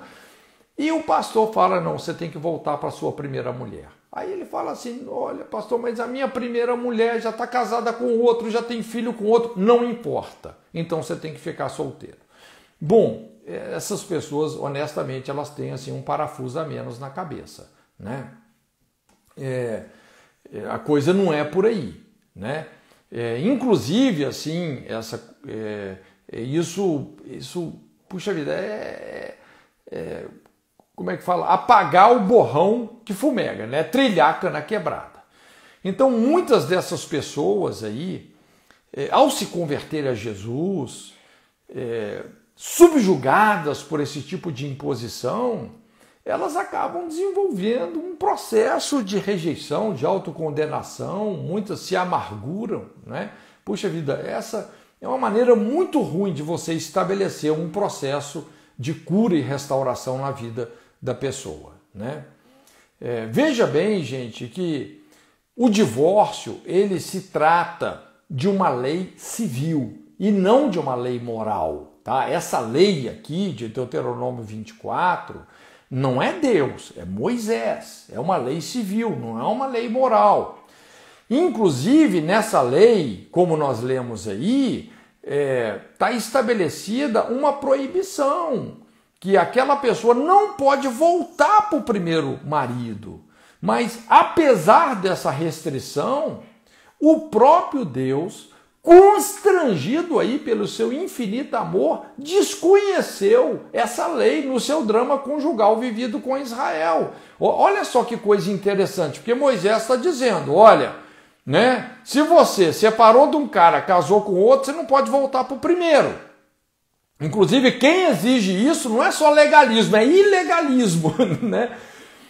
e o pastor fala, não, você tem que voltar para a sua primeira mulher. Aí ele fala assim, olha pastor, mas a minha primeira mulher já está casada com outro, já tem filho com outro, não importa, então você tem que ficar solteiro. Bom, essas pessoas, honestamente, elas têm assim, um parafuso a menos na cabeça, né? A coisa não é por aí, né? Inclusive, assim, isso, puxa vida, como é que fala? Apagar o borrão que fumega, né? Trilhar a cana quebrada. Então, muitas dessas pessoas aí, ao se converter a Jesus, subjugadas por esse tipo de imposição, elas acabam desenvolvendo um processo de rejeição, de autocondenação, muitas se amarguram, né? Puxa vida, essa é uma maneira muito ruim de você estabelecer um processo de cura e restauração na vida da pessoa, né? Veja bem, gente, que o divórcio, ele se trata de uma lei civil e não de uma lei moral, tá? Essa lei aqui de Deuteronômio 24 não é Deus, é Moisés, é uma lei civil, não é uma lei moral. Inclusive, nessa lei, como nós lemos aí, está estabelecida uma proibição, que aquela pessoa não pode voltar para o primeiro marido. Mas, apesar dessa restrição, o próprio Deus, constrangido aí pelo seu infinito amor, desconheceu essa lei no seu drama conjugal vivido com Israel. Olha só que coisa interessante, porque Moisés está dizendo, olha, né, se você separou de um cara, casou com outro, você não pode voltar para o primeiro. Inclusive, quem exige isso não é só legalismo, é ilegalismo, né?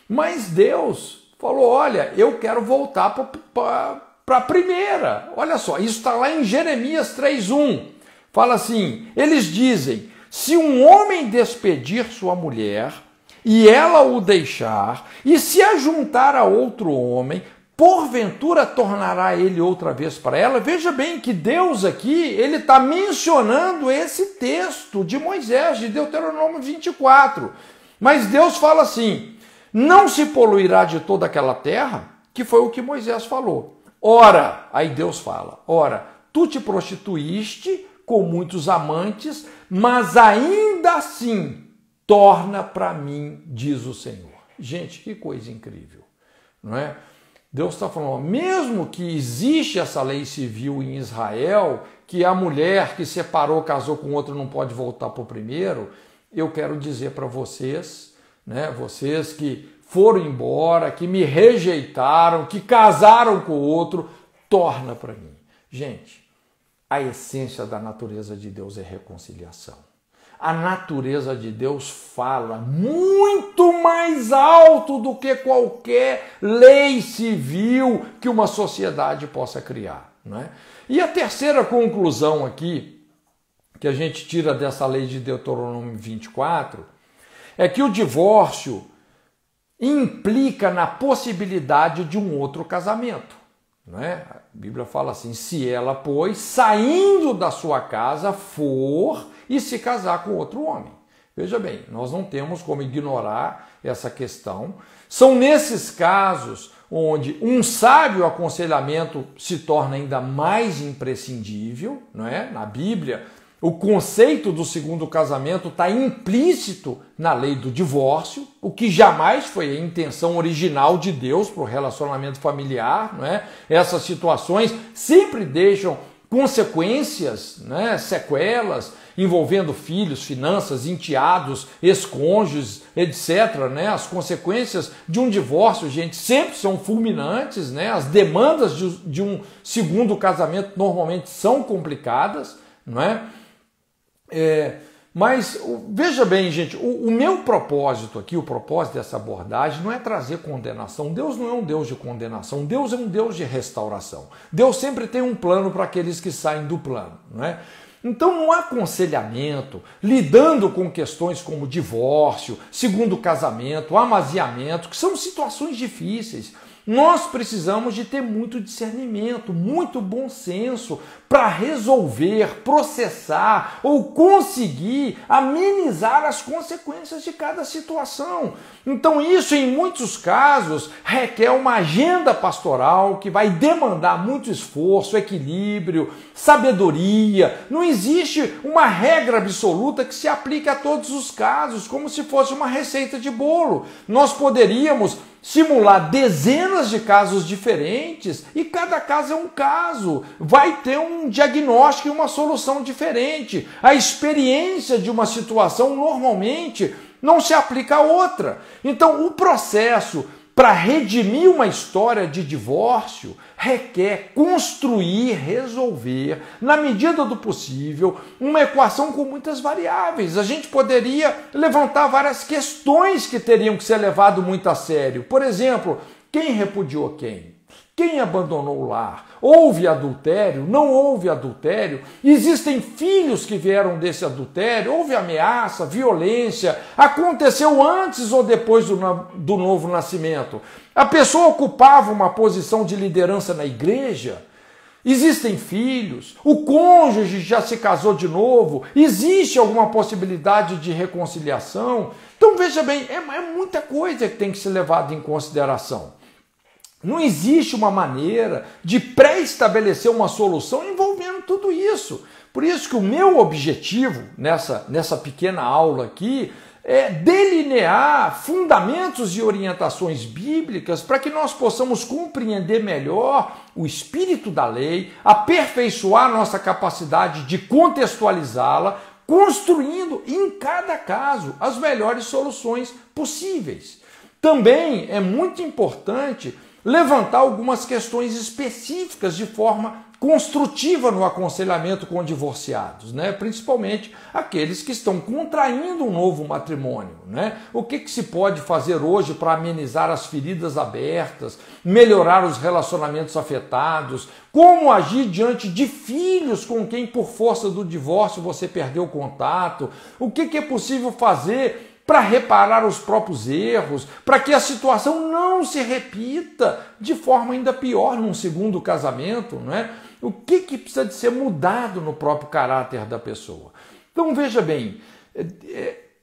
Mas Deus falou, olha, eu quero voltar para a primeira. Olha só, isso está lá em Jeremias 3:1. Fala assim, eles dizem, se um homem despedir sua mulher e ela o deixar e se ajuntar a outro homem, porventura tornará ele outra vez para ela. Veja bem que Deus aqui, ele está mencionando esse texto de Moisés, de Deuteronômio 24. Mas Deus fala assim, não se poluirá de toda aquela terra, que foi o que Moisés falou. Ora, aí Deus fala, ora, tu te prostituíste com muitos amantes, mas ainda assim torna para mim, diz o Senhor. Gente, que coisa incrível, não é? Deus está falando, mesmo que existe essa lei civil em Israel, que a mulher que separou, casou com outro, não pode voltar para o primeiro, eu quero dizer para vocês, né, vocês que foram embora, que me rejeitaram, que casaram com o outro, torna para mim. Gente, a essência da natureza de Deus é reconciliação. A natureza de Deus fala muito mais alto do que qualquer lei civil que uma sociedade possa criar, não é? E a terceira conclusão aqui, que a gente tira dessa lei de Deuteronômio 24, é que o divórcio implica na possibilidade de um outro casamento, não é? A Bíblia fala assim, se ela, pois, saindo da sua casa, for e se casar com outro homem. Veja bem, nós não temos como ignorar essa questão. São nesses casos onde um sábio aconselhamento se torna ainda mais imprescindível, não é? Na Bíblia, o conceito do segundo casamento está implícito na lei do divórcio, o que jamais foi a intenção original de Deus para o relacionamento familiar, não é? Essas situações sempre deixam consequências, né, sequelas, envolvendo filhos, finanças, enteados, ex-cônjuges, etc. Né? As consequências de um divórcio, gente, sempre são fulminantes, né? As demandas de um segundo casamento normalmente são complicadas, não é? Mas veja bem, gente, o meu propósito aqui, o propósito dessa abordagem não é trazer condenação. Deus não é um Deus de condenação, Deus é um Deus de restauração. Deus sempre tem um plano para aqueles que saem do plano, não é? Então, no aconselhamento, lidando com questões como divórcio, segundo casamento, amaziamento, que são situações difíceis, nós precisamos de ter muito discernimento, muito bom senso para resolver, processar ou conseguir amenizar as consequências de cada situação. Então isso, em muitos casos, requer uma agenda pastoral que vai demandar muito esforço, equilíbrio, sabedoria. Não existe uma regra absoluta que se aplique a todos os casos, como se fosse uma receita de bolo. Nós poderíamos simular dezenas de casos diferentes e cada caso é um caso. Vai ter um diagnóstico e uma solução diferente. A experiência de uma situação normalmente não se aplica a outra. Então, o processo para redimir uma história de divórcio, requer construir, resolver, na medida do possível, uma equação com muitas variáveis. A gente poderia levantar várias questões que teriam que ser levadas muito a sério. Por exemplo, quem repudiou quem? Quem abandonou o lar? Houve adultério? Não houve adultério? Existem filhos que vieram desse adultério? Houve ameaça, violência? Aconteceu antes ou depois do novo nascimento? A pessoa ocupava uma posição de liderança na igreja? Existem filhos? O cônjuge já se casou de novo? Existe alguma possibilidade de reconciliação? Então veja bem, é muita coisa que tem que ser levada em consideração. Não existe uma maneira de pré-estabelecer uma solução envolvendo tudo isso. Por isso que o meu objetivo nessa pequena aula aqui é delinear fundamentos e orientações bíblicas para que nós possamos compreender melhor o espírito da lei, aperfeiçoar nossa capacidade de contextualizá-la, construindo em cada caso as melhores soluções possíveis. Também é muito importante levantar algumas questões específicas de forma construtiva no aconselhamento com divorciados, né? Principalmente aqueles que estão contraindo um novo matrimônio, né? O que se pode fazer hoje para amenizar as feridas abertas, melhorar os relacionamentos afetados, como agir diante de filhos com quem por força do divórcio você perdeu o contato, o que é possível fazer para reparar os próprios erros, para que a situação não se repita de forma ainda pior num segundo casamento, não é? O que precisa de ser mudado no próprio caráter da pessoa? Então veja bem,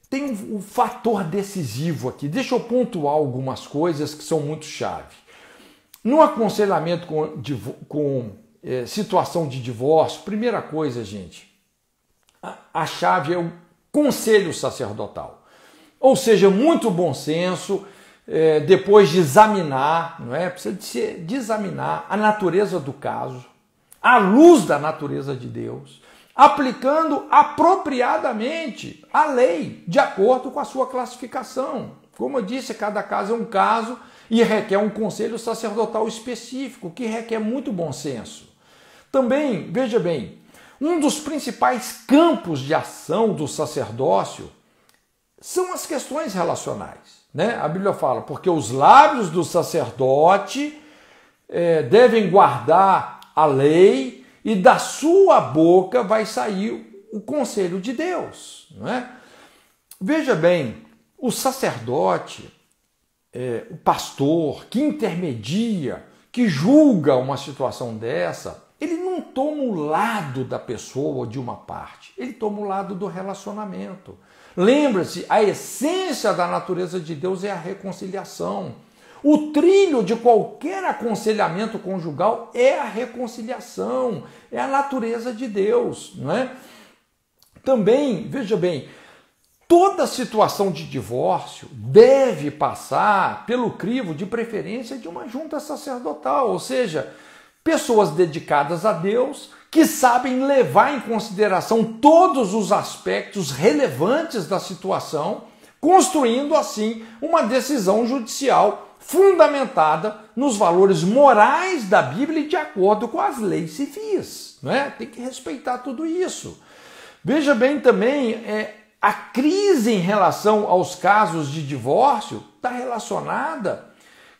tem um fator decisivo aqui. Deixa eu pontuar algumas coisas que são muito chave. No aconselhamento com situação de divórcio, primeira coisa, gente, a chave é o conselho sacerdotal. Ou seja, muito bom senso, depois de examinar, não é? Precisa de examinar a natureza do caso, à luz da natureza de Deus, aplicando apropriadamente a lei, de acordo com a sua classificação. Como eu disse, cada caso é um caso e requer um conselho sacerdotal específico, que requer muito bom senso. Também, veja bem, um dos principais campos de ação do sacerdócio são as questões relacionais, né? A Bíblia fala, porque os lábios do sacerdote devem guardar a lei e da sua boca vai sair o conselho de Deus, não é? Veja bem, o sacerdote, o pastor que intermedia, que julga uma situação dessa, ele não toma o lado da pessoa ou de uma parte, ele toma o lado do relacionamento. Lembra-se, a essência da natureza de Deus é a reconciliação. O trilho de qualquer aconselhamento conjugal é a reconciliação, é a natureza de Deus, não é? Também, veja bem, toda situação de divórcio deve passar pelo crivo de preferência de uma junta sacerdotal, ou seja, pessoas dedicadas a Deus, que sabem levar em consideração todos os aspectos relevantes da situação, construindo assim uma decisão judicial fundamentada nos valores morais da Bíblia e de acordo com as leis civis, né? Tem que respeitar tudo isso. Veja bem também, a crise em relação aos casos de divórcio está relacionada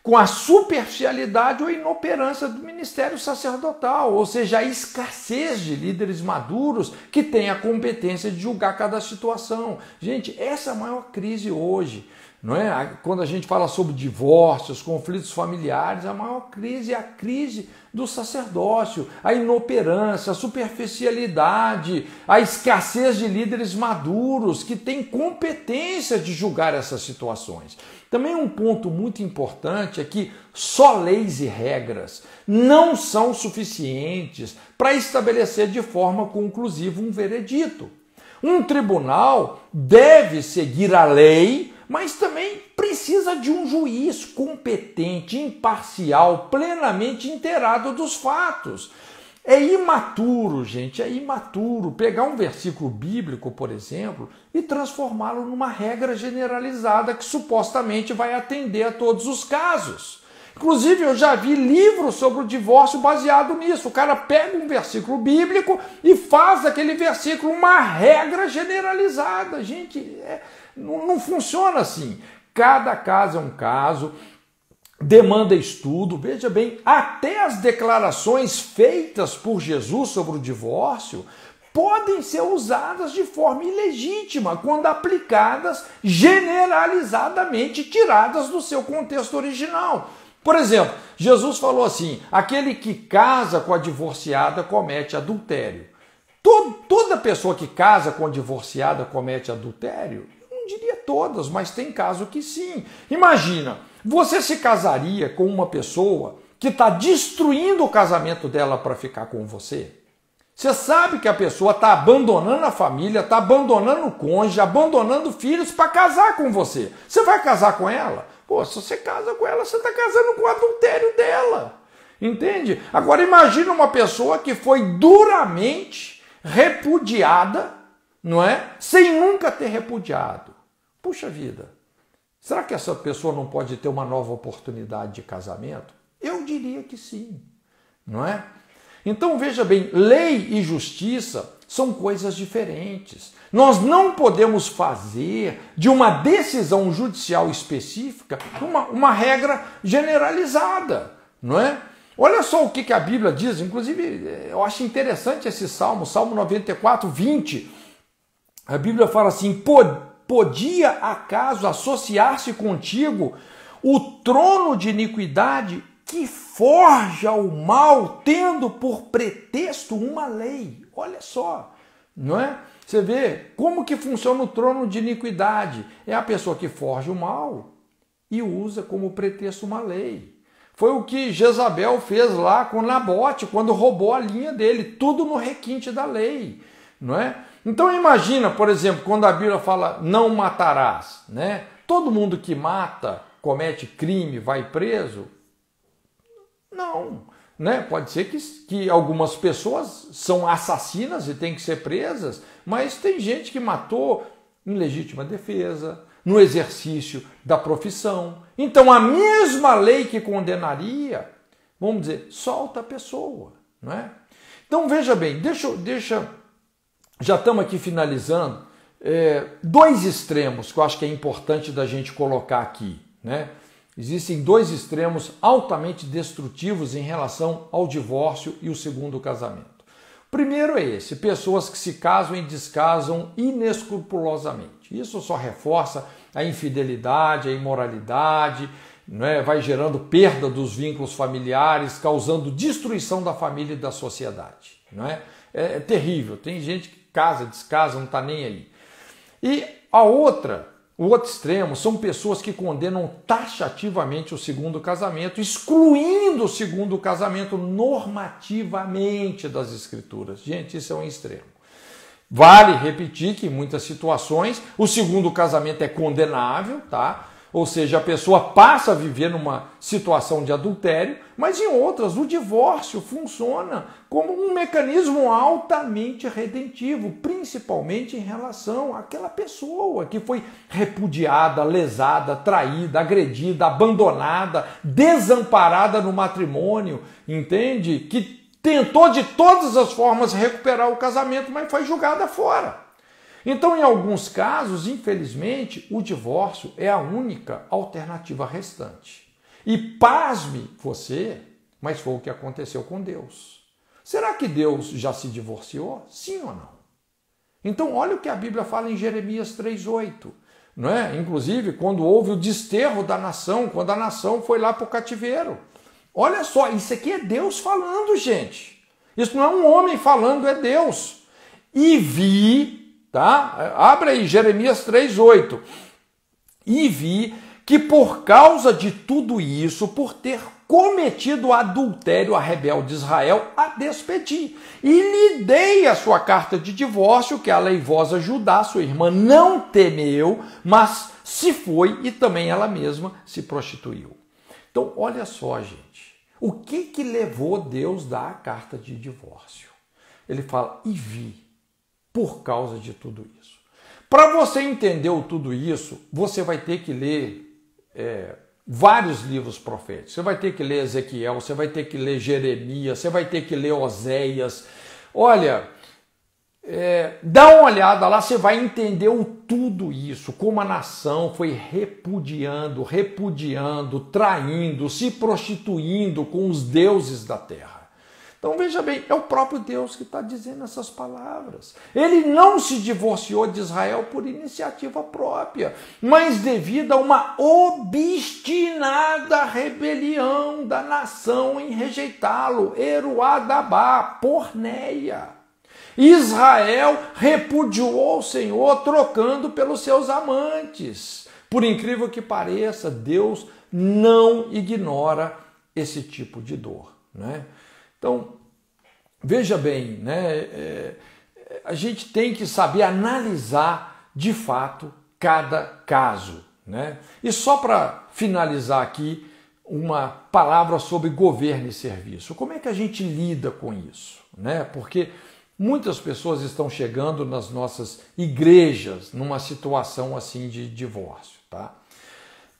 com a superficialidade ou inoperância do ministério sacerdotal, ou seja, a escassez de líderes maduros que têm a competência de julgar cada situação. Gente, essa é a maior crise hoje, não é? Quando a gente fala sobre divórcios, conflitos familiares, a maior crise é a crise do sacerdócio, a inoperância, a superficialidade, a escassez de líderes maduros que têm competência de julgar essas situações. Também um ponto muito importante é que só leis e regras não são suficientes para estabelecer de forma conclusiva um veredito. Um tribunal deve seguir a lei, mas também precisa de um juiz competente, imparcial, plenamente inteirado dos fatos. É imaturo, gente, é imaturo pegar um versículo bíblico, por exemplo, e transformá-lo numa regra generalizada que supostamente vai atender a todos os casos. Inclusive, eu já vi livros sobre o divórcio baseado nisso. O cara pega um versículo bíblico e faz daquele versículo uma regra generalizada. Gente, não funciona assim. Cada caso é um caso, demanda estudo. Veja bem, até as declarações feitas por Jesus sobre o divórcio podem ser usadas de forma ilegítima quando aplicadas generalizadamente, tiradas do seu contexto original. Por exemplo, Jesus falou assim: aquele que casa com a divorciada comete adultério. Toda pessoa que casa com a divorciada comete adultério? Eu não diria todas, mas tem caso que sim. Imagina, você se casaria com uma pessoa que está destruindo o casamento dela para ficar com você? Você sabe que a pessoa está abandonando a família, está abandonando o cônjuge, abandonando filhos para casar com você. Você vai casar com ela? Pô, se você casa com ela, você está casando com o adultério dela. Entende? Agora imagina uma pessoa que foi duramente repudiada, não é? Sem nunca ter repudiado. Puxa vida, será que essa pessoa não pode ter uma nova oportunidade de casamento? Eu diria que sim, não é? Então veja bem, lei e justiça são coisas diferentes. Nós não podemos fazer de uma decisão judicial específica uma regra generalizada, não é? Olha só o que a Bíblia diz, inclusive eu acho interessante esse Salmo 94, 20. A Bíblia fala assim: podia acaso associar-se contigo o trono de iniquidade que forja o mal, tendo por pretexto uma lei? Olha só, não é? Você vê como que funciona o trono de iniquidade. É a pessoa que forja o mal e usa como pretexto uma lei. Foi o que Jezabel fez lá com Nabote, quando roubou a linha dele, tudo no requinte da lei, não é? Então imagina, por exemplo, quando a Bíblia fala não matarás, né? Todo mundo que mata, comete crime, vai preso? Não, né? Pode ser que algumas pessoas são assassinas e têm que ser presas, mas tem gente que matou em legítima defesa, no exercício da profissão. Então a mesma lei que condenaria, vamos dizer, solta a pessoa, não é? Então veja bem, já estamos aqui finalizando, dois extremos que eu acho que é importante da gente colocar aqui, né? Existem dois extremos altamente destrutivos em relação ao divórcio e o segundo casamento. O primeiro é esse: pessoas que se casam e descasam inescrupulosamente. Isso só reforça a infidelidade, a imoralidade, né? Vai gerando perda dos vínculos familiares, causando destruição da família e da sociedade. Não é? É terrível. Tem gente que casa, descasa, não está nem aí. E o outro extremo são pessoas que condenam taxativamente o segundo casamento, excluindo o segundo casamento normativamente das escrituras. Gente, isso é um extremo. Vale repetir que em muitas situações o segundo casamento é condenável, tá? Ou seja, a pessoa passa a viver numa situação de adultério, mas em outras o divórcio funciona como um mecanismo altamente redentivo, principalmente em relação àquela pessoa que foi repudiada, lesada, traída, agredida, abandonada, desamparada no matrimônio, entende? Que tentou de todas as formas recuperar o casamento, mas foi julgada fora. Então, em alguns casos, infelizmente, o divórcio é a única alternativa restante. E pasme você, mas foi o que aconteceu com Deus. Será que Deus já se divorciou? Sim ou não? Então, olha o que a Bíblia fala em Jeremias 3,8. Não é? Inclusive, quando houve o desterro da nação, quando a nação foi lá para o cativeiro. Olha só, isso aqui é Deus falando, gente. Isso não é um homem falando, é Deus. E vi... Tá? Abra aí Jeremias 3,8. E vi que por causa de tudo isso, por ter cometido adultério, a rebelde Israel a despedi. E lhe dei a sua carta de divórcio, que a leivosa Judá, sua irmã, não temeu, mas se foi e também ela mesma se prostituiu. Então, olha só, gente. O que levou Deus a dar a carta de divórcio? Ele fala, e vi, por causa de tudo isso. Para você entender tudo isso, você vai ter que ler vários livros proféticos. Você vai ter que ler Ezequiel, você vai ter que ler Jeremias, você vai ter que ler Oséias. Olha, dá uma olhada lá, você vai entender tudo isso, como a nação foi repudiando, traindo, se prostituindo com os deuses da terra. Então veja bem, é o próprio Deus que está dizendo essas palavras. Ele não se divorciou de Israel por iniciativa própria, mas devido a uma obstinada rebelião da nação em rejeitá-lo, Eruadabá, porneia. Israel repudiou o Senhor trocando pelos seus amantes. Por incrível que pareça, Deus não ignora esse tipo de dor, né? Então, veja bem, né? A gente tem que saber analisar de fato cada caso, né? E só para finalizar aqui, uma palavra sobre governo e serviço. Como é que a gente lida com isso, né? Porque muitas pessoas estão chegando nas nossas igrejas numa situação assim de divórcio, tá?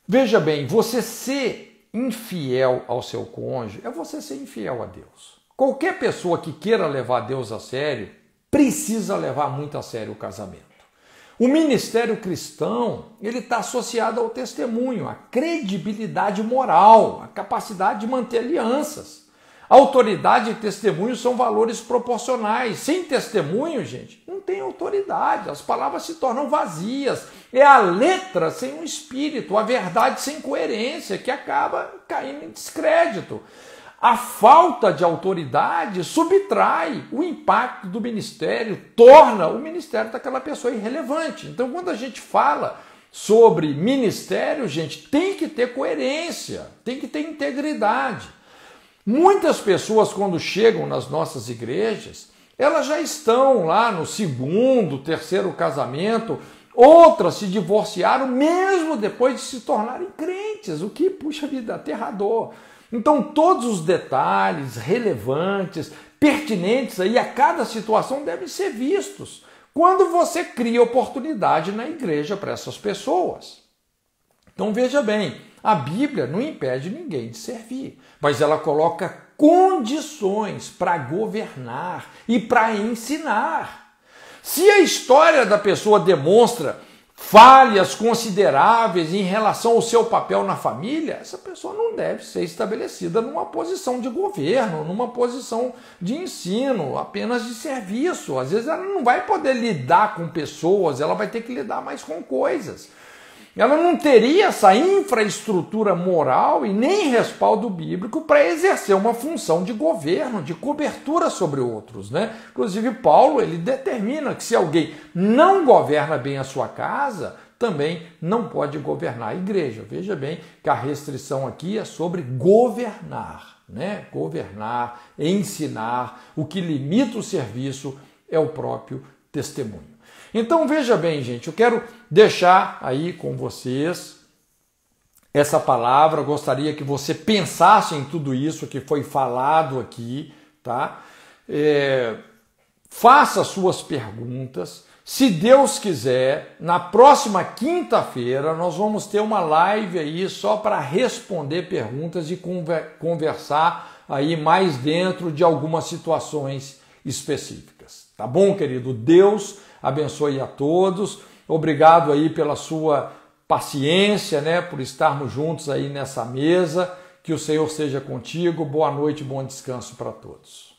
Veja bem, você ser infiel ao seu cônjuge é você ser infiel a Deus. Qualquer pessoa que queira levar Deus a sério precisa levar muito a sério o casamento. O ministério cristão, ele está associado ao testemunho, à credibilidade moral, à capacidade de manter alianças. Autoridade e testemunho são valores proporcionais. Sem testemunho, gente, não tem autoridade. As palavras se tornam vazias. É a letra sem o espírito, a verdade sem coerência, que acaba caindo em descrédito. A falta de autoridade subtrai o impacto do ministério, torna o ministério daquela pessoa irrelevante. Então, quando a gente fala sobre ministério, gente, tem que ter coerência, tem que ter integridade. Muitas pessoas, quando chegam nas nossas igrejas, elas já estão lá no segundo, terceiro casamento, outras se divorciaram mesmo depois de se tornarem crentes, o que, puxa vida, aterrador. Então, todos os detalhes relevantes, pertinentes aí a cada situação devem ser vistos quando você cria oportunidade na igreja para essas pessoas. Então, veja bem, a Bíblia não impede ninguém de servir, mas ela coloca condições para governar e para ensinar. Se a história da pessoa demonstra falhas consideráveis em relação ao seu papel na família, essa pessoa não deve ser estabelecida numa posição de governo, numa posição de ensino, apenas de serviço. Às vezes ela não vai poder lidar com pessoas, ela vai ter que lidar mais com coisas. Ela não teria essa infraestrutura moral e nem respaldo bíblico para exercer uma função de governo, de cobertura sobre outros, né? Inclusive, Paulo, ele determina que se alguém não governa bem a sua casa, também não pode governar a igreja. Veja bem que a restrição aqui é sobre governar, né? Governar, ensinar. O que limita o serviço é o próprio testemunho. Então, veja bem, gente, eu quero deixar aí com vocês essa palavra, eu gostaria que você pensasse em tudo isso que foi falado aqui, tá? Faça suas perguntas. Se Deus quiser, na próxima quinta-feira nós vamos ter uma live aí só para responder perguntas e conversar aí mais dentro de algumas situações específicas. Tá bom, querido? Deus abençoe a todos. Obrigado aí pela sua paciência, né, por estarmos juntos aí nessa mesa. Que o Senhor seja contigo. Boa noite, bom descanso para todos.